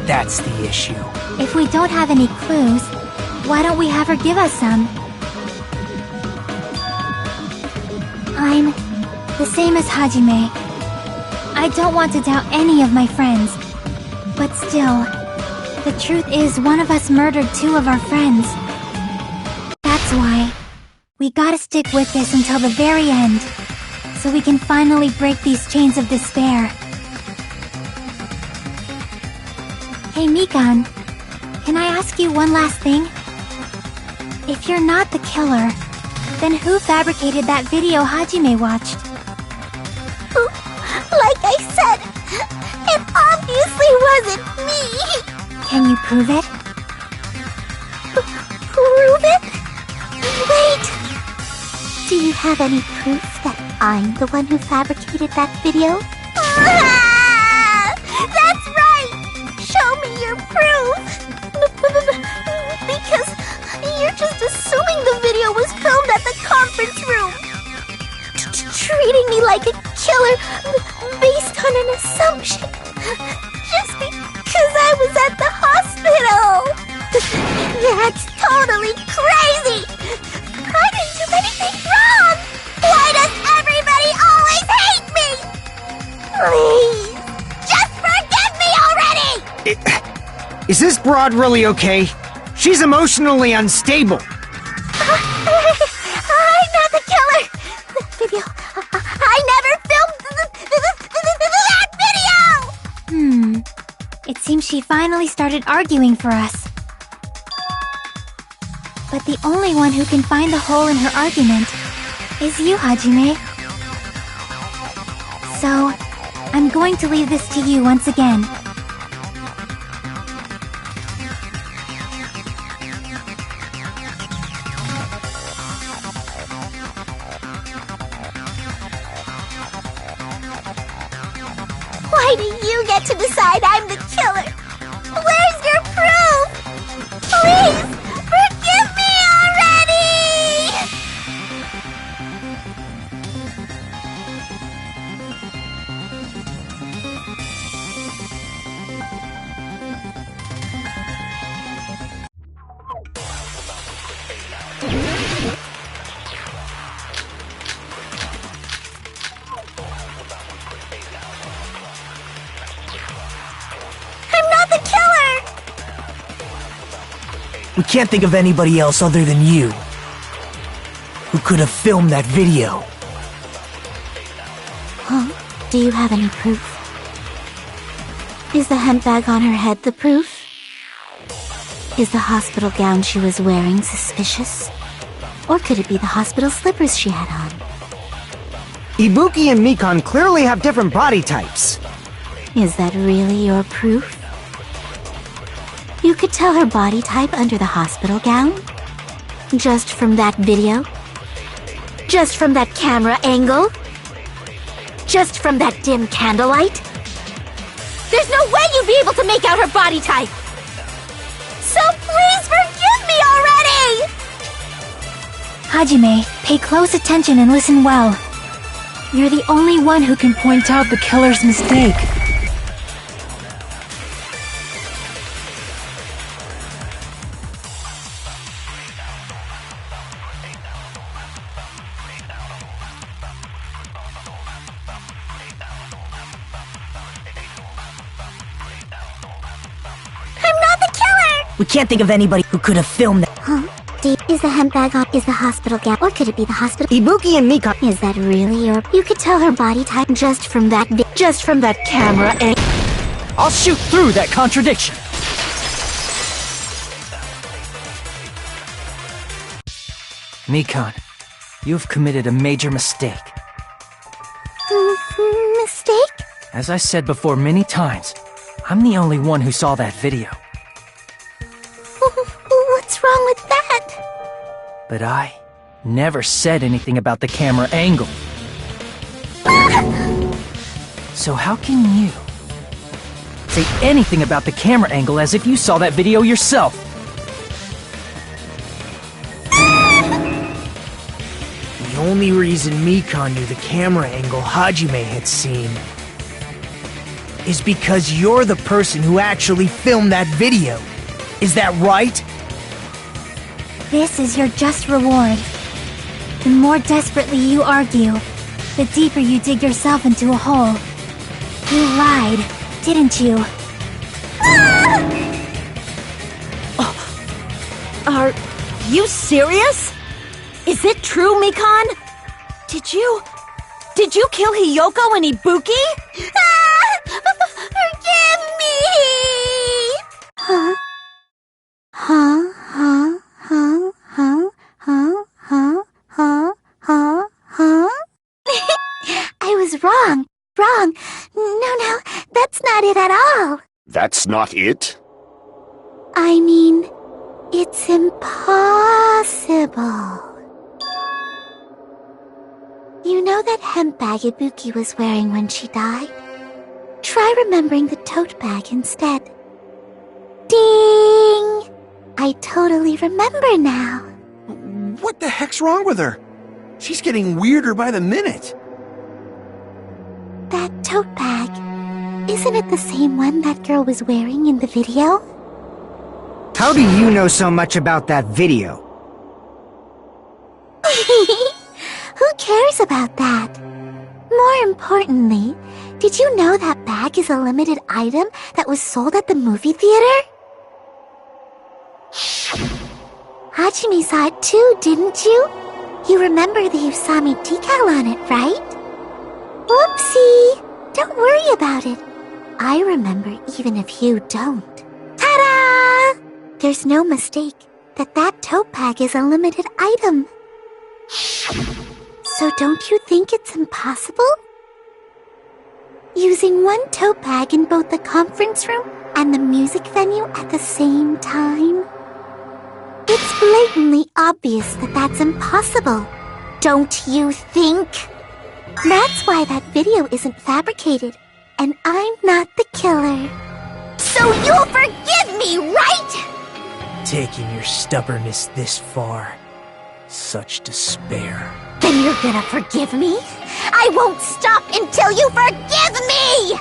[SPEAKER 2] That's the issue.
[SPEAKER 5] If we don't have any clues, why don't we have her give us some? I'm the same as Hajime. I don't want to doubt any of my friends. But still, the truth is one of us murdered two of our friends. That's why we gotta stick with this until the very end, so we can finally break these chains of despair. Hey Mikan, can I ask you one last thing? If you're not the killer, then who fabricated that video Hajime watched?
[SPEAKER 9] Like I said, it obviously wasn't me!
[SPEAKER 5] Can you prove it?
[SPEAKER 9] Prove it? Wait! Do you have any proof that I'm the one who fabricated that video? That's right! Show me your proof! Because you're just assuming the video was filmed at the conference room! Treating me like a killer based on an assumption. Just because I was at the hospital! That's totally crazy! I didn't do anything wrong! Why does everybody always hate me? Please, just forgive me already!
[SPEAKER 8] Is this broad really okay? She's emotionally unstable.
[SPEAKER 9] I'm not the killer! The video... I never filmed that video!
[SPEAKER 5] It seems she finally started arguing for us. But the only one who can find the hole in her argument is you, Hajime. So, I'm going to leave this to you once again.
[SPEAKER 9] Why do you get to decide I'm the killer? Where's your proof? Please, forgive me already!
[SPEAKER 2] We can't think of anybody else other than you who could have filmed that video.
[SPEAKER 9] Huh? Do you have any proof? Is the hemp bag on her head the proof? Is the hospital gown she was wearing suspicious? Or could it be the hospital slippers she had on?
[SPEAKER 8] Ibuki and Mikan clearly have different body types.
[SPEAKER 9] Is that really your proof? You could tell her body type under the hospital gown? Just from that video? Just from that camera angle? Just from that dim candlelight? There's no way you'd be able to make out her body type! So please forgive me already!
[SPEAKER 5] Hajime, pay close attention and listen well. You're the only one who can point out the killer's mistake.
[SPEAKER 1] We can't think of anybody who could have filmed that.
[SPEAKER 9] Huh? Is the hemp bag on? Is the hospital gown? Or could it be the hospital?
[SPEAKER 8] Ibuki and Mikan.
[SPEAKER 9] Is that really your? You could tell her body type just from that camera angle.
[SPEAKER 6] I'll shoot through that contradiction. Mikan, you've committed a major mistake.
[SPEAKER 9] Mistake?
[SPEAKER 6] As I said before many times, I'm the only one who saw that video.
[SPEAKER 9] What's wrong with that?
[SPEAKER 6] But I never said anything about the camera angle. So how can you say anything about the camera angle as if you saw that video yourself?
[SPEAKER 2] The only reason Mikan knew the camera angle Hajime had seen is because you're the person who actually filmed that video. Is that right?
[SPEAKER 5] This is your just reward. The more desperately you argue, the deeper you dig yourself into a hole. You lied, didn't you?
[SPEAKER 4] Are you serious? Is it true, Mikan? Did you kill Hiyoko and Ibuki?
[SPEAKER 9] Forgive me! Huh? I was wrong. No, that's not it at all.
[SPEAKER 10] That's not it?
[SPEAKER 9] I mean, it's impossible. You know that hemp bag Ibuki was wearing when she died? Try remembering the tote bag instead. Ding! I totally remember now.
[SPEAKER 3] What the heck's wrong with her? She's getting weirder by the minute.
[SPEAKER 9] That tote bag, isn't it the same one that girl was wearing in the video?
[SPEAKER 8] How do you know so much about that video?
[SPEAKER 9] Who cares about that? More importantly, did you know that bag is a limited item that was sold at the movie theater? Hajime saw it too, didn't you? You remember the Usami decal on it, right? Whoopsie! Don't worry about it. I remember even if you don't. Ta-da! There's no mistake that tote bag is a limited item. So don't you think it's impossible? Using one tote bag in both the conference room and the music venue at the same time? It's blatantly obvious that that's impossible. Don't you think? That's why that video isn't fabricated, and I'm not the killer. So you'll forgive me, right?
[SPEAKER 2] Taking your stubbornness this far. Such despair.
[SPEAKER 9] Then you're gonna forgive me? I won't stop until you forgive me!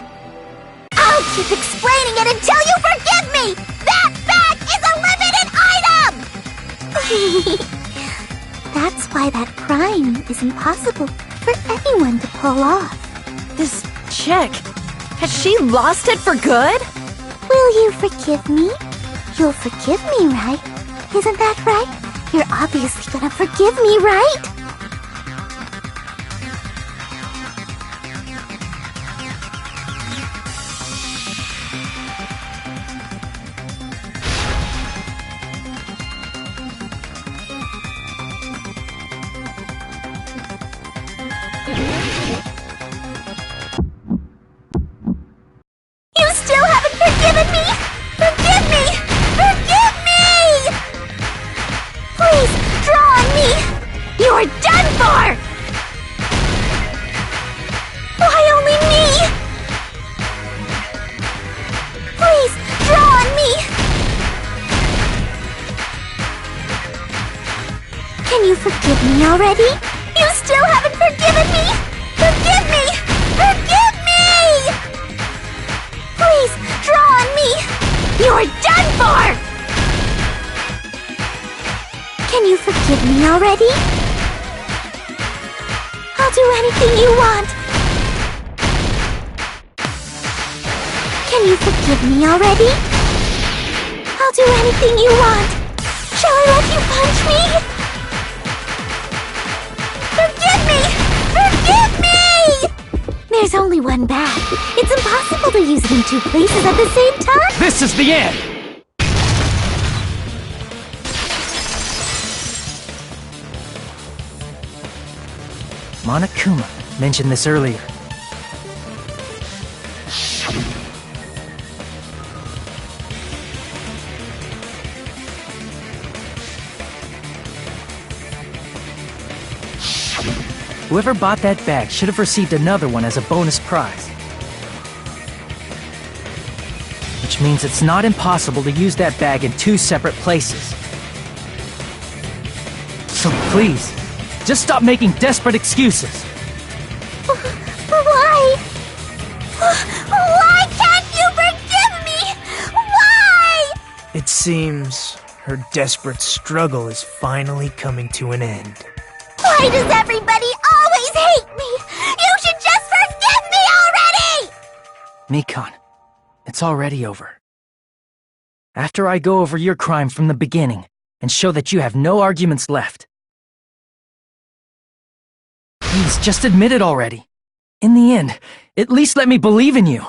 [SPEAKER 9] I'll keep explaining it until you forgive me! That bag is a limited item! That's why that crime is impossible for anyone to pull off.
[SPEAKER 4] This chick, has she lost it for good?
[SPEAKER 9] Will you forgive me? You'll forgive me, right? Isn't that right? You're obviously gonna forgive me, right? You still haven't forgiven me! Forgive me! Forgive me! Please, draw on me! You're done for! Why only me? Please, draw on me! Can you forgive me already? You still haven't forgiven me! Forgive me! Forgive me! Please, draw on me! You're done for! Can you forgive me already? I'll do anything you want. Can you forgive me already? I'll do anything you want. Shall I let you punch me? Forgive me! Forgive me! There's only one bag. It's impossible to use it in two places at the same time.
[SPEAKER 6] This is the end! Monokuma mentioned this earlier. Whoever bought that bag should have received another one as a bonus prize. Which means it's not impossible to use that bag in two separate places. So please, just stop making desperate excuses.
[SPEAKER 9] Why? Why can't you forgive me? Why?
[SPEAKER 2] It seems her desperate struggle is finally coming to an end.
[SPEAKER 9] Why does everybody always hate me? You should just forgive me already!
[SPEAKER 6] Mikon, it's already over. After I go over your crime from the beginning and show that you have no arguments left. Please, just admit it already. In the end, at least let me believe in you.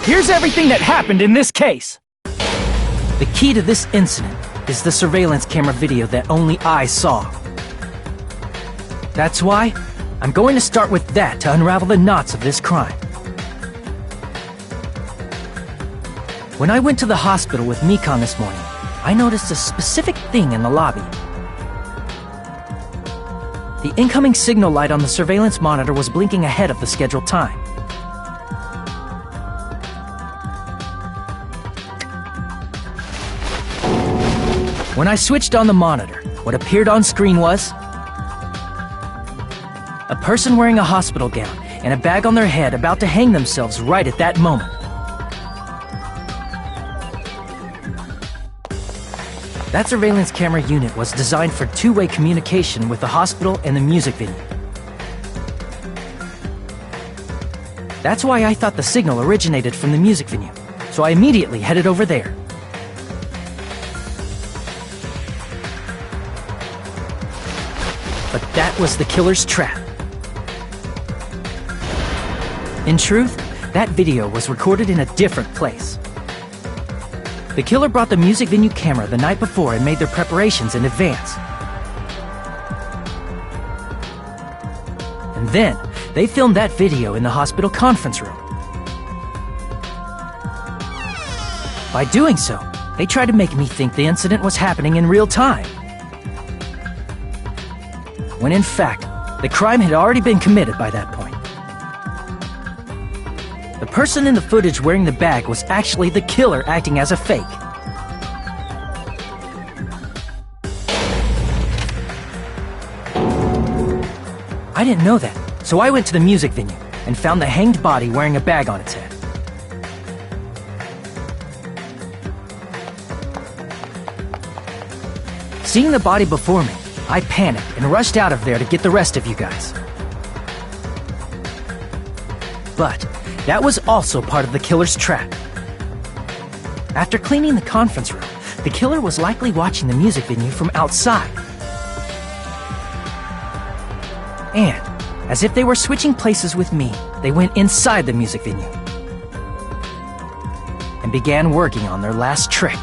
[SPEAKER 6] Here's everything that happened in this case. The key to this incident is the surveillance camera video that only I saw. That's why I'm going to start with that to unravel the knots of this crime. When I went to the hospital with Mikon this morning, I noticed a specific thing in the lobby. The incoming signal light on the surveillance monitor was blinking ahead of the scheduled time. When I switched on the monitor, what appeared on screen was a person wearing a hospital gown and a bag on their head about to hang themselves right at that moment. That surveillance camera unit was designed for two-way communication with the hospital and the music venue. That's why I thought the signal originated from the music venue, so I immediately headed over there. But that was the killer's trap. In truth, that video was recorded in a different place. The killer brought the music venue camera the night before and made their preparations in advance. And then, they filmed that video in the hospital conference room. By doing so, they tried to make me think the incident was happening in real time. When in fact, the crime had already been committed by that point. The person in the footage wearing the bag was actually the killer acting as a fake. I didn't know that, so I went to the music venue and found the hanged body wearing a bag on its head. Seeing the body before me, I panicked and rushed out of there to get the rest of you guys. But that was also part of the killer's trap. After cleaning the conference room, the killer was likely watching the music venue from outside. And, as if they were switching places with me, they went inside the music venue and began working on their last trick.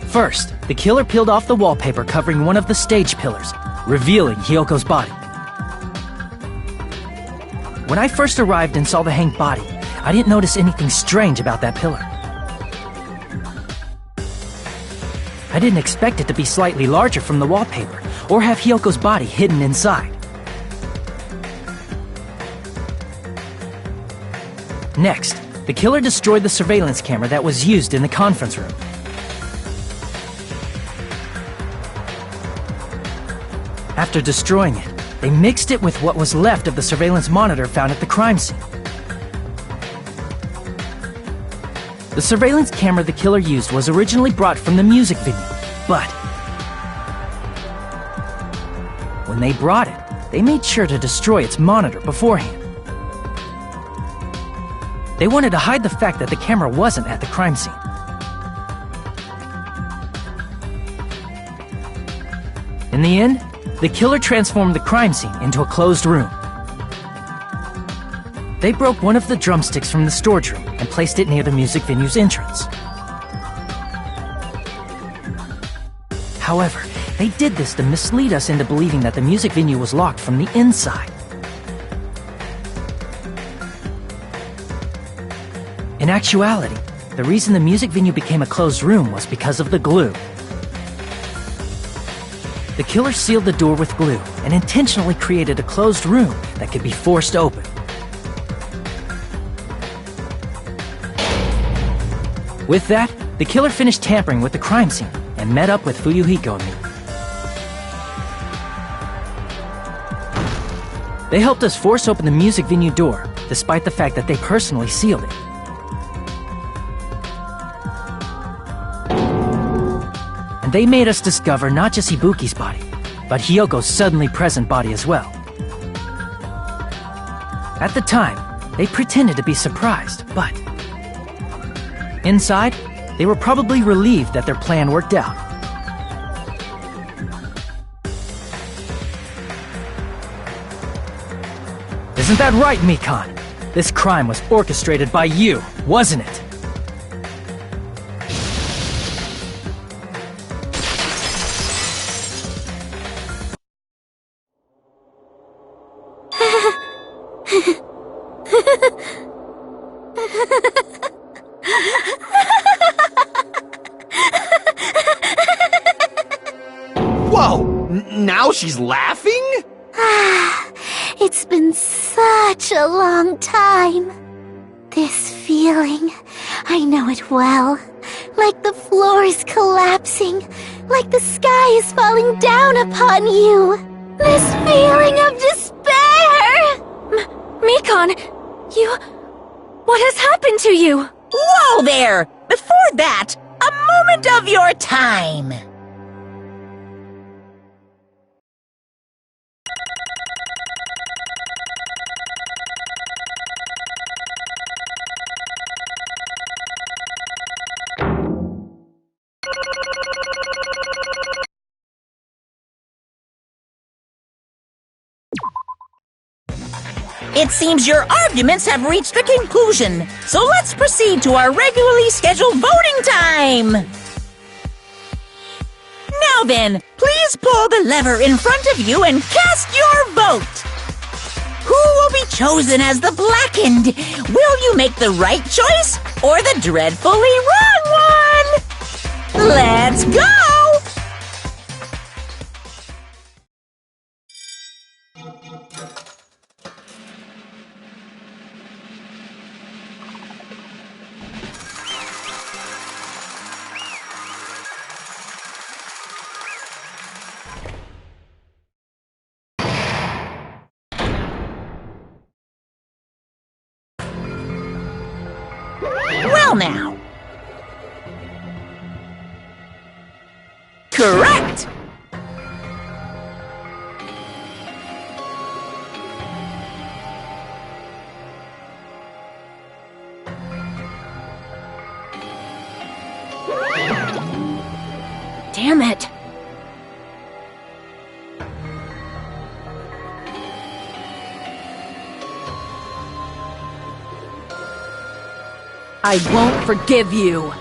[SPEAKER 6] First, the killer peeled off the wallpaper covering one of the stage pillars, revealing Hyoko's body. When I first arrived and saw the hanged body, I didn't notice anything strange about that pillar. I didn't expect it to be slightly larger from the wallpaper, or have Hyoko's body hidden inside. Next, the killer destroyed the surveillance camera that was used in the conference room. After destroying it, they mixed it with what was left of the surveillance monitor found at the crime scene. The surveillance camera the killer used was originally brought from the music venue, but when they brought it, they made sure to destroy its monitor beforehand. They wanted to hide the fact that the camera wasn't at the crime scene. In the end, the killer transformed the crime scene into a closed room. They broke one of the drumsticks from the storage room and placed it near the music venue's entrance. However, they did this to mislead us into believing that the music venue was locked from the inside. In actuality, the reason the music venue became a closed room was because of the glue. The killer sealed the door with glue and intentionally created a closed room that could be forced open. With that, the killer finished tampering with the crime scene and met up with Fuyuhiko and me. They helped us force open the music venue door, despite the fact that they personally sealed it. And they made us discover not just Ibuki's body, but Hyoko's suddenly present body as well. At the time, they pretended to be surprised, but inside, they were probably relieved that their plan worked out. Isn't that right, Mikan? This crime was orchestrated by you, wasn't it?
[SPEAKER 3] Whoa! Now she's laughing?
[SPEAKER 9] It's been such a long time. This feeling, I know it well. Like the floor is collapsing, like the sky is falling down upon you. This feeling of despair!
[SPEAKER 7] Mikan, what has happened to you?
[SPEAKER 1] Whoa there! Before that, a moment of your time! It seems your arguments have reached a conclusion, so let's proceed to our regularly scheduled voting time! Now then, please pull the lever in front of you and cast your vote! Who will be chosen as the blackened? Will you make the right choice or the dreadfully wrong one? Let's go! Well now. Correct!
[SPEAKER 4] Damn it. I won't forgive you.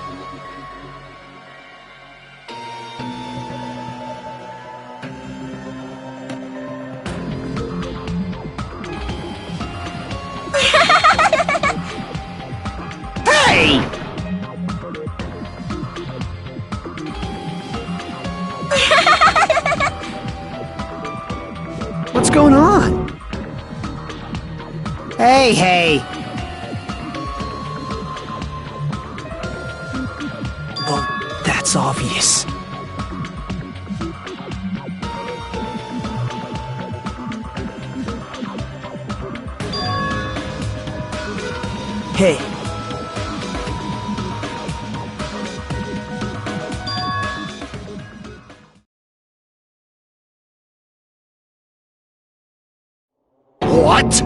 [SPEAKER 2] Hey!
[SPEAKER 3] What's going on?
[SPEAKER 8] Hey!
[SPEAKER 2] Well, that's obvious. Hey.
[SPEAKER 10] What?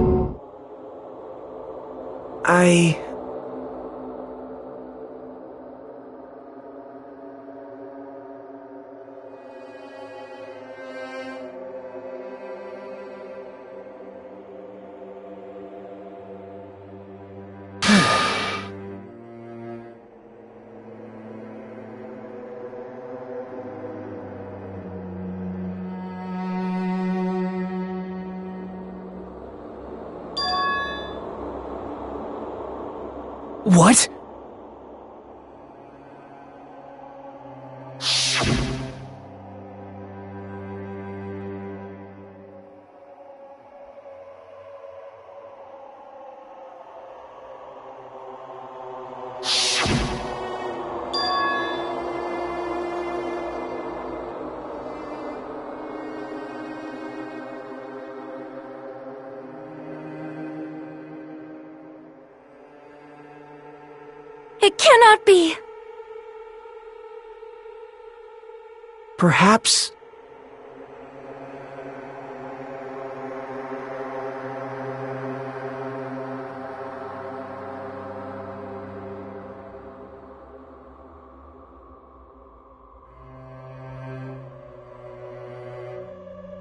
[SPEAKER 2] What?
[SPEAKER 7] It cannot be!
[SPEAKER 2] Perhaps...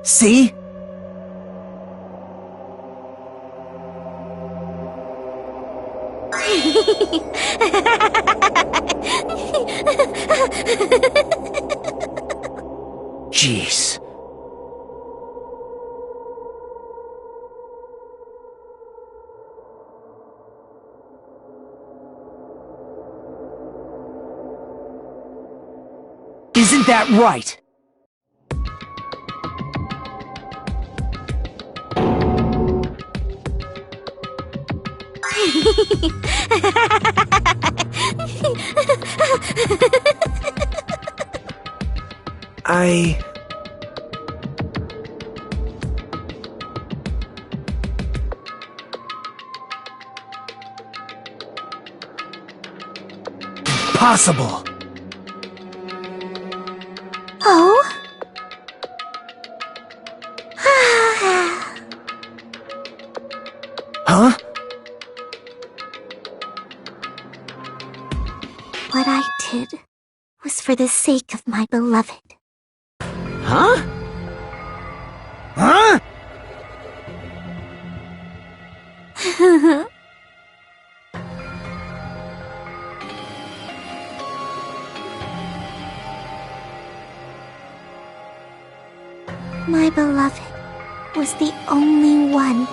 [SPEAKER 2] See? Jeez. Isn't that right? impossible.
[SPEAKER 9] Oh?
[SPEAKER 2] Huh?
[SPEAKER 9] What I did was for the sake of my beloved.
[SPEAKER 2] Huh? Huh?
[SPEAKER 9] My beloved was the only one.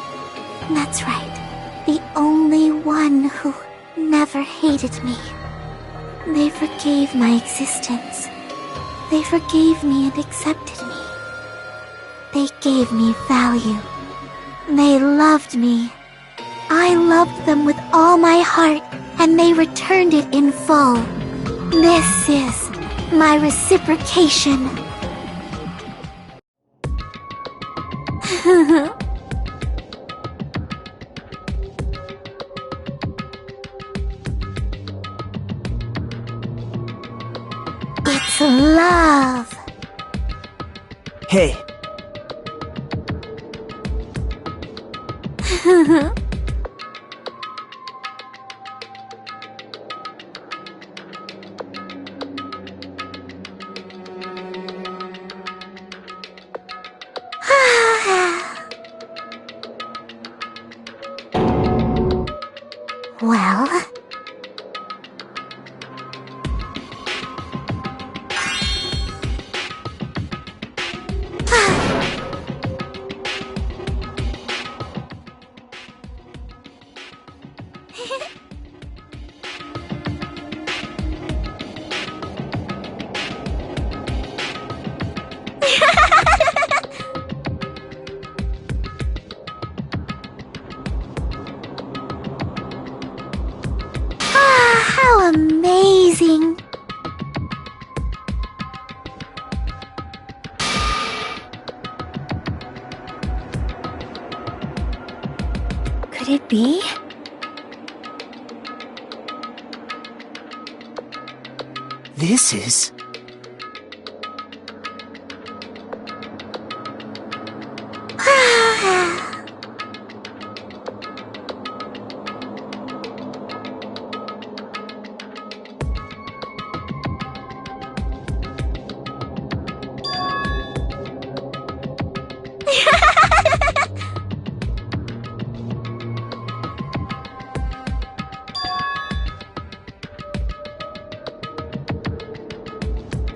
[SPEAKER 9] That's right. The only one who never hated me. They forgave my existence. They forgave me and accepted me. They gave me value. They loved me. I loved them with all my heart, and they returned it in full. This is my reciprocation. It's love.
[SPEAKER 2] Hey.
[SPEAKER 9] Well... How amazing! Could it be?
[SPEAKER 2] This is...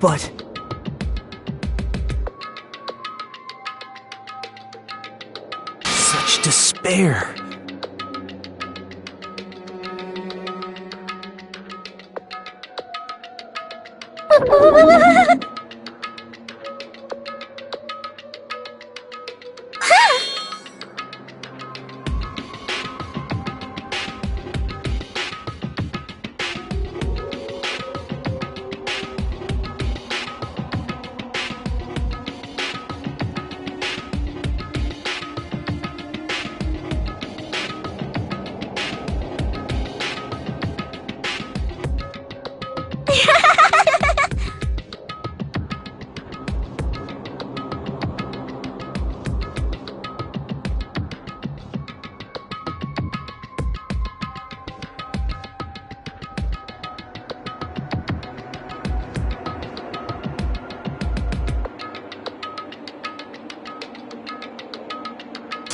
[SPEAKER 2] But... such despair.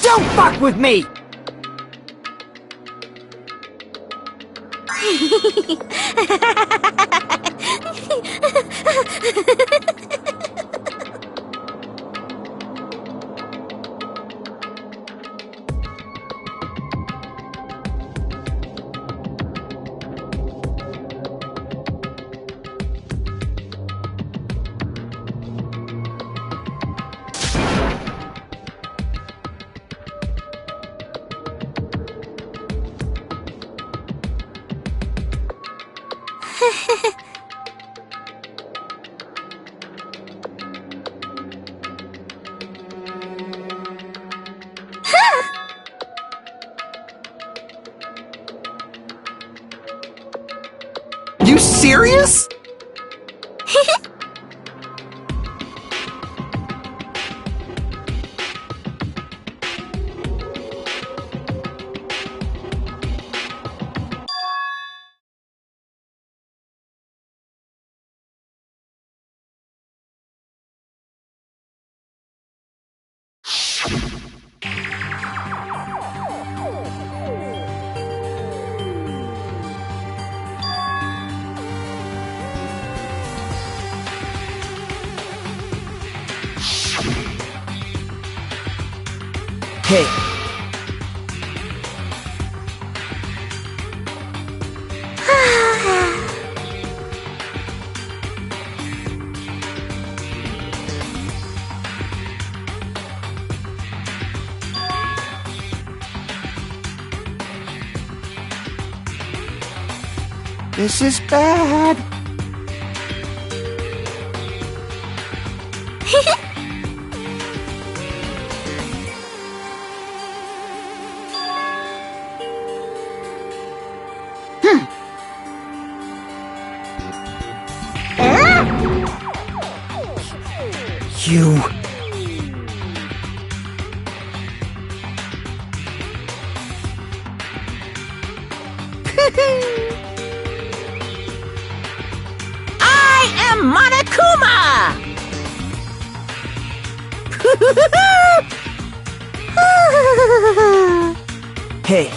[SPEAKER 8] Don't fuck with me!
[SPEAKER 2] serious? Hey.
[SPEAKER 3] This is bad.
[SPEAKER 8] You...
[SPEAKER 1] I am Monokuma!
[SPEAKER 2] Hey.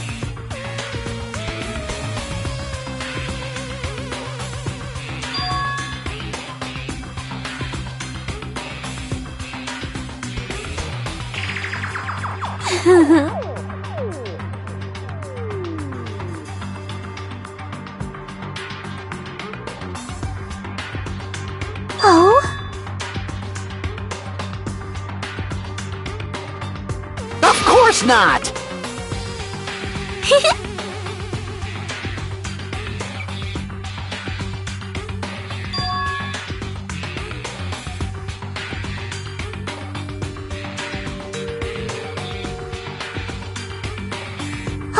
[SPEAKER 9] Oh?
[SPEAKER 2] Of course not!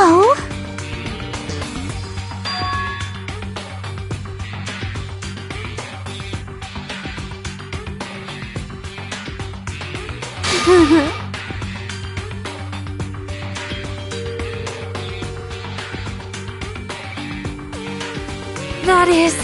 [SPEAKER 9] Oh?
[SPEAKER 7] That is...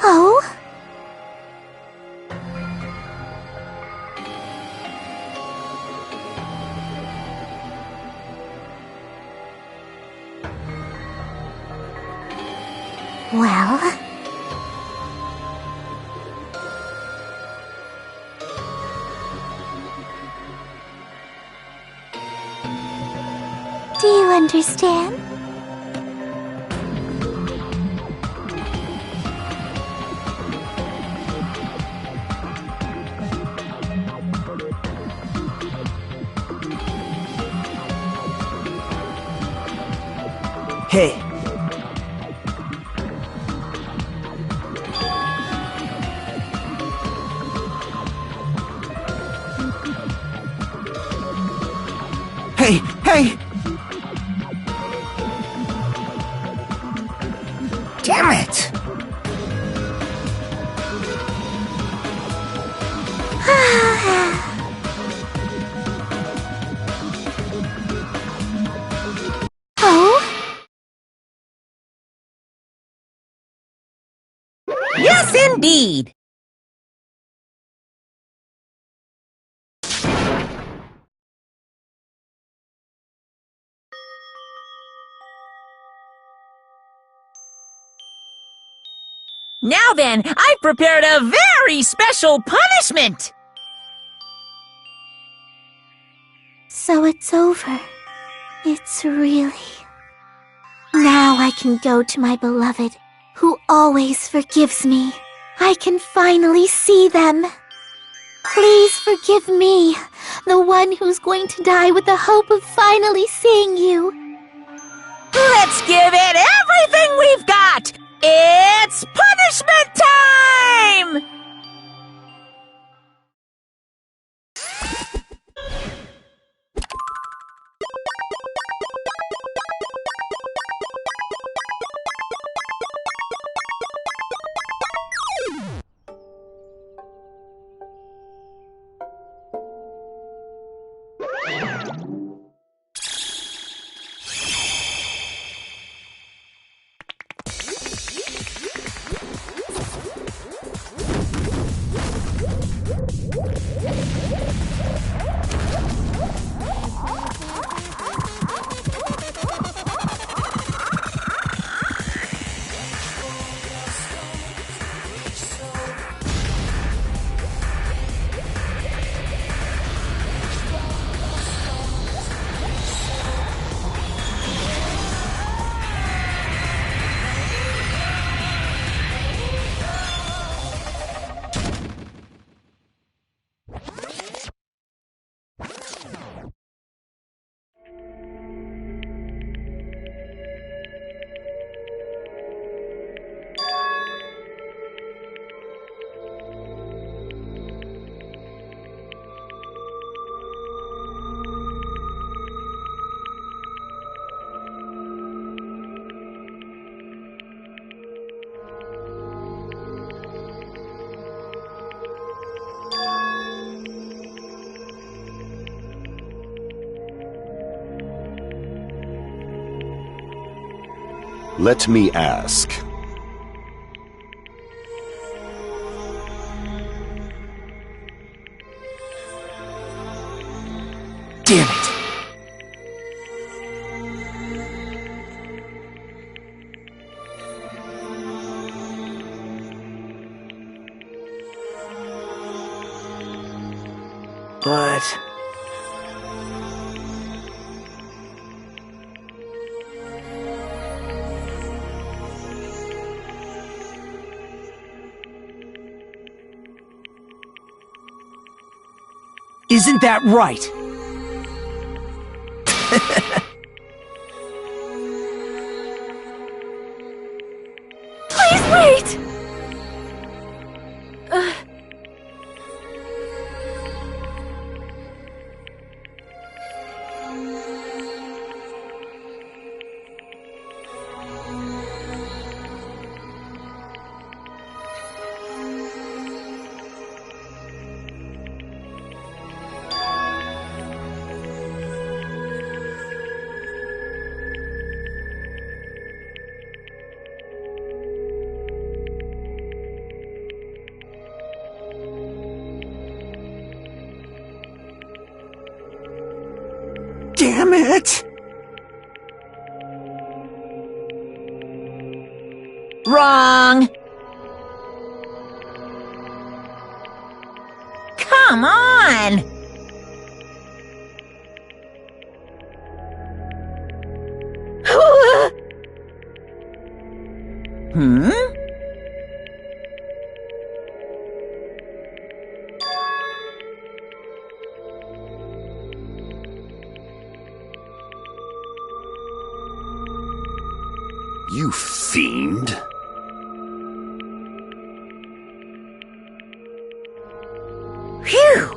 [SPEAKER 9] Oh? Well... Do you understand?
[SPEAKER 2] Hey.
[SPEAKER 3] Hey, hey!
[SPEAKER 8] Damn it!
[SPEAKER 9] Oh?
[SPEAKER 1] Yes, indeed! Now then, I've prepared a very special punishment!
[SPEAKER 9] So it's over. It's really... Now I can go to my beloved, who always forgives me. I can finally see them. Please forgive me, the one who's going to die with the hope of finally seeing you.
[SPEAKER 1] Let's give it everything we've got! It's punishment time!
[SPEAKER 10] Let me ask.
[SPEAKER 2] Damn it! But... Isn't that right?
[SPEAKER 7] Please wait!
[SPEAKER 2] Damn it!
[SPEAKER 1] Wrong! Come on! Hmm?
[SPEAKER 10] You fiend.
[SPEAKER 1] Phew!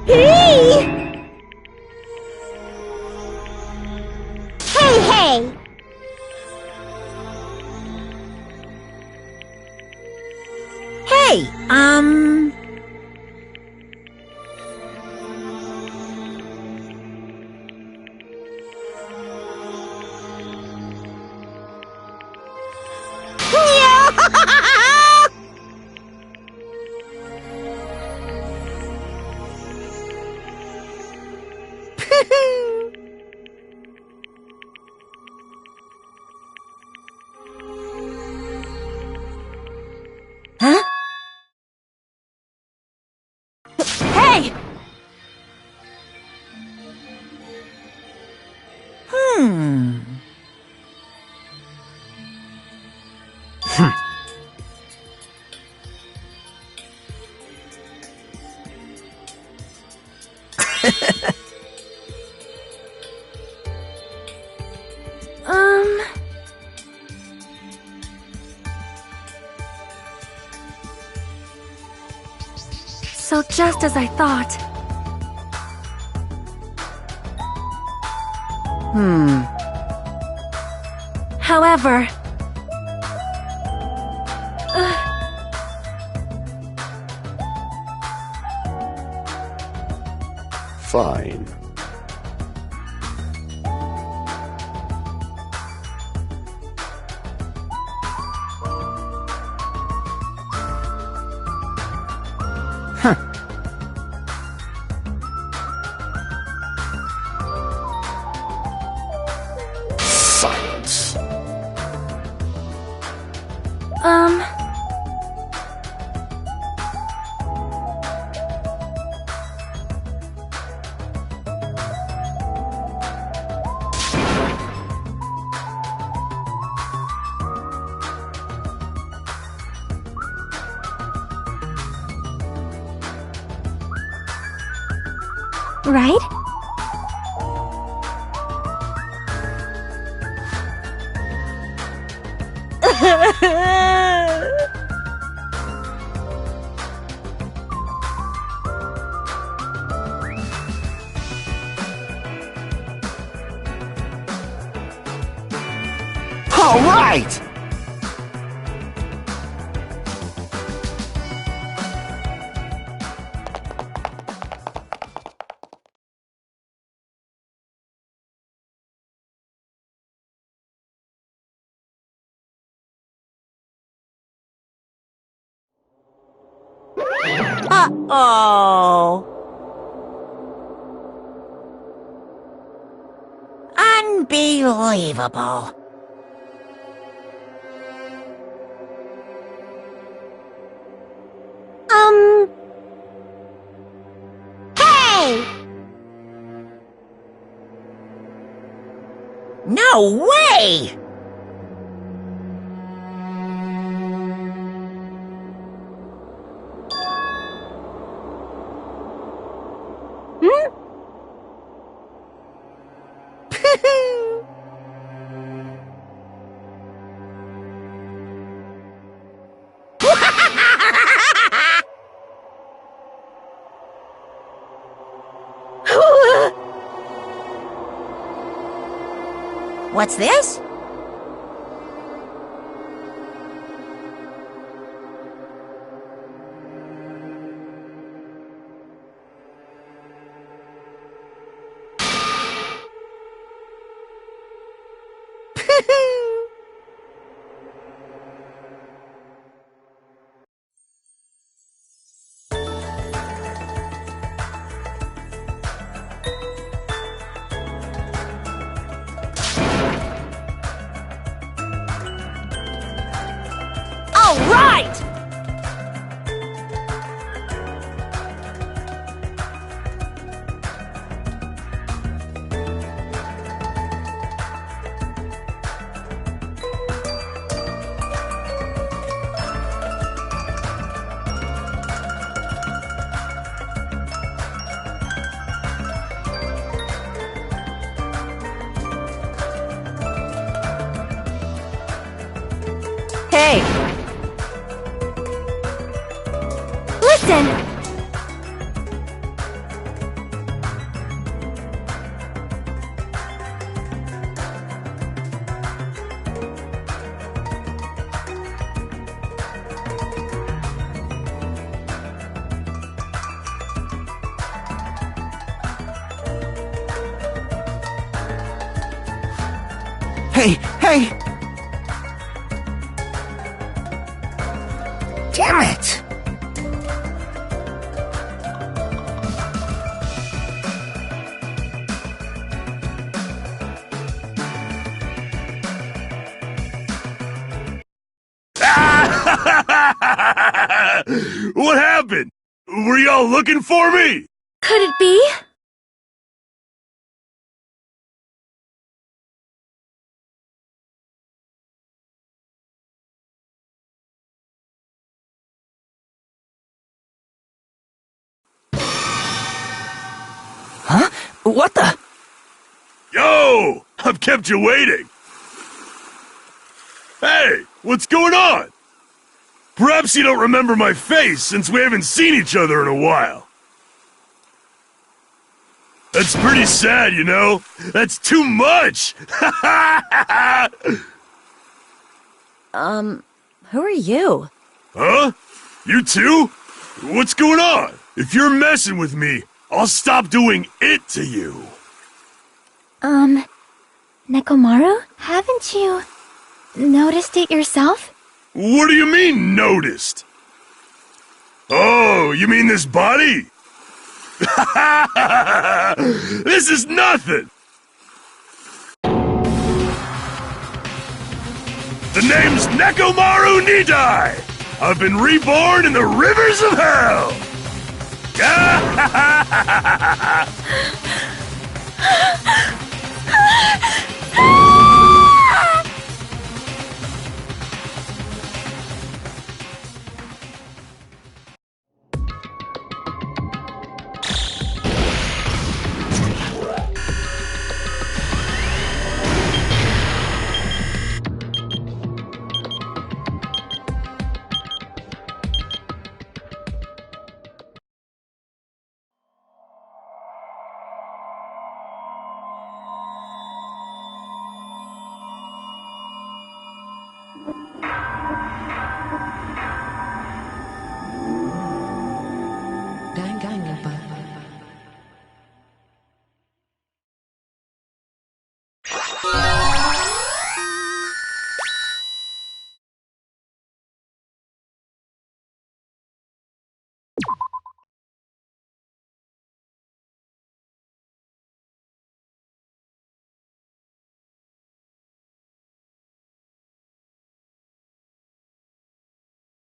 [SPEAKER 9] Hey! Hey!
[SPEAKER 1] Hey,
[SPEAKER 4] Hey!
[SPEAKER 7] So just as I thought. However...
[SPEAKER 10] Fine. Silence.
[SPEAKER 5] Right?
[SPEAKER 8] All right!
[SPEAKER 1] Uh-oh. Unbelievable.
[SPEAKER 9] Hey!
[SPEAKER 1] No way! What's this? All right!
[SPEAKER 4] Hey!
[SPEAKER 7] Listen!
[SPEAKER 8] Hey, hey! Damn it!
[SPEAKER 10] What happened?
[SPEAKER 11] Were y'all looking for me?
[SPEAKER 7] Could it be?
[SPEAKER 6] Huh? What the?
[SPEAKER 11] Yo! I've kept you waiting. Hey, what's going on? Perhaps you don't remember my face since we haven't seen each other in a while. That's pretty sad, you know? That's too much!
[SPEAKER 4] Who are you?
[SPEAKER 11] Huh? You too? What's going on? If you're messing with me, I'll stop doing it to you.
[SPEAKER 5] Nekomaru? Haven't you noticed it yourself?
[SPEAKER 11] What do you mean, noticed? Oh, you mean this body? This is nothing! The name's Nekomaru Nidai! I've been reborn in the rivers of hell!
[SPEAKER 12] Danganronpa.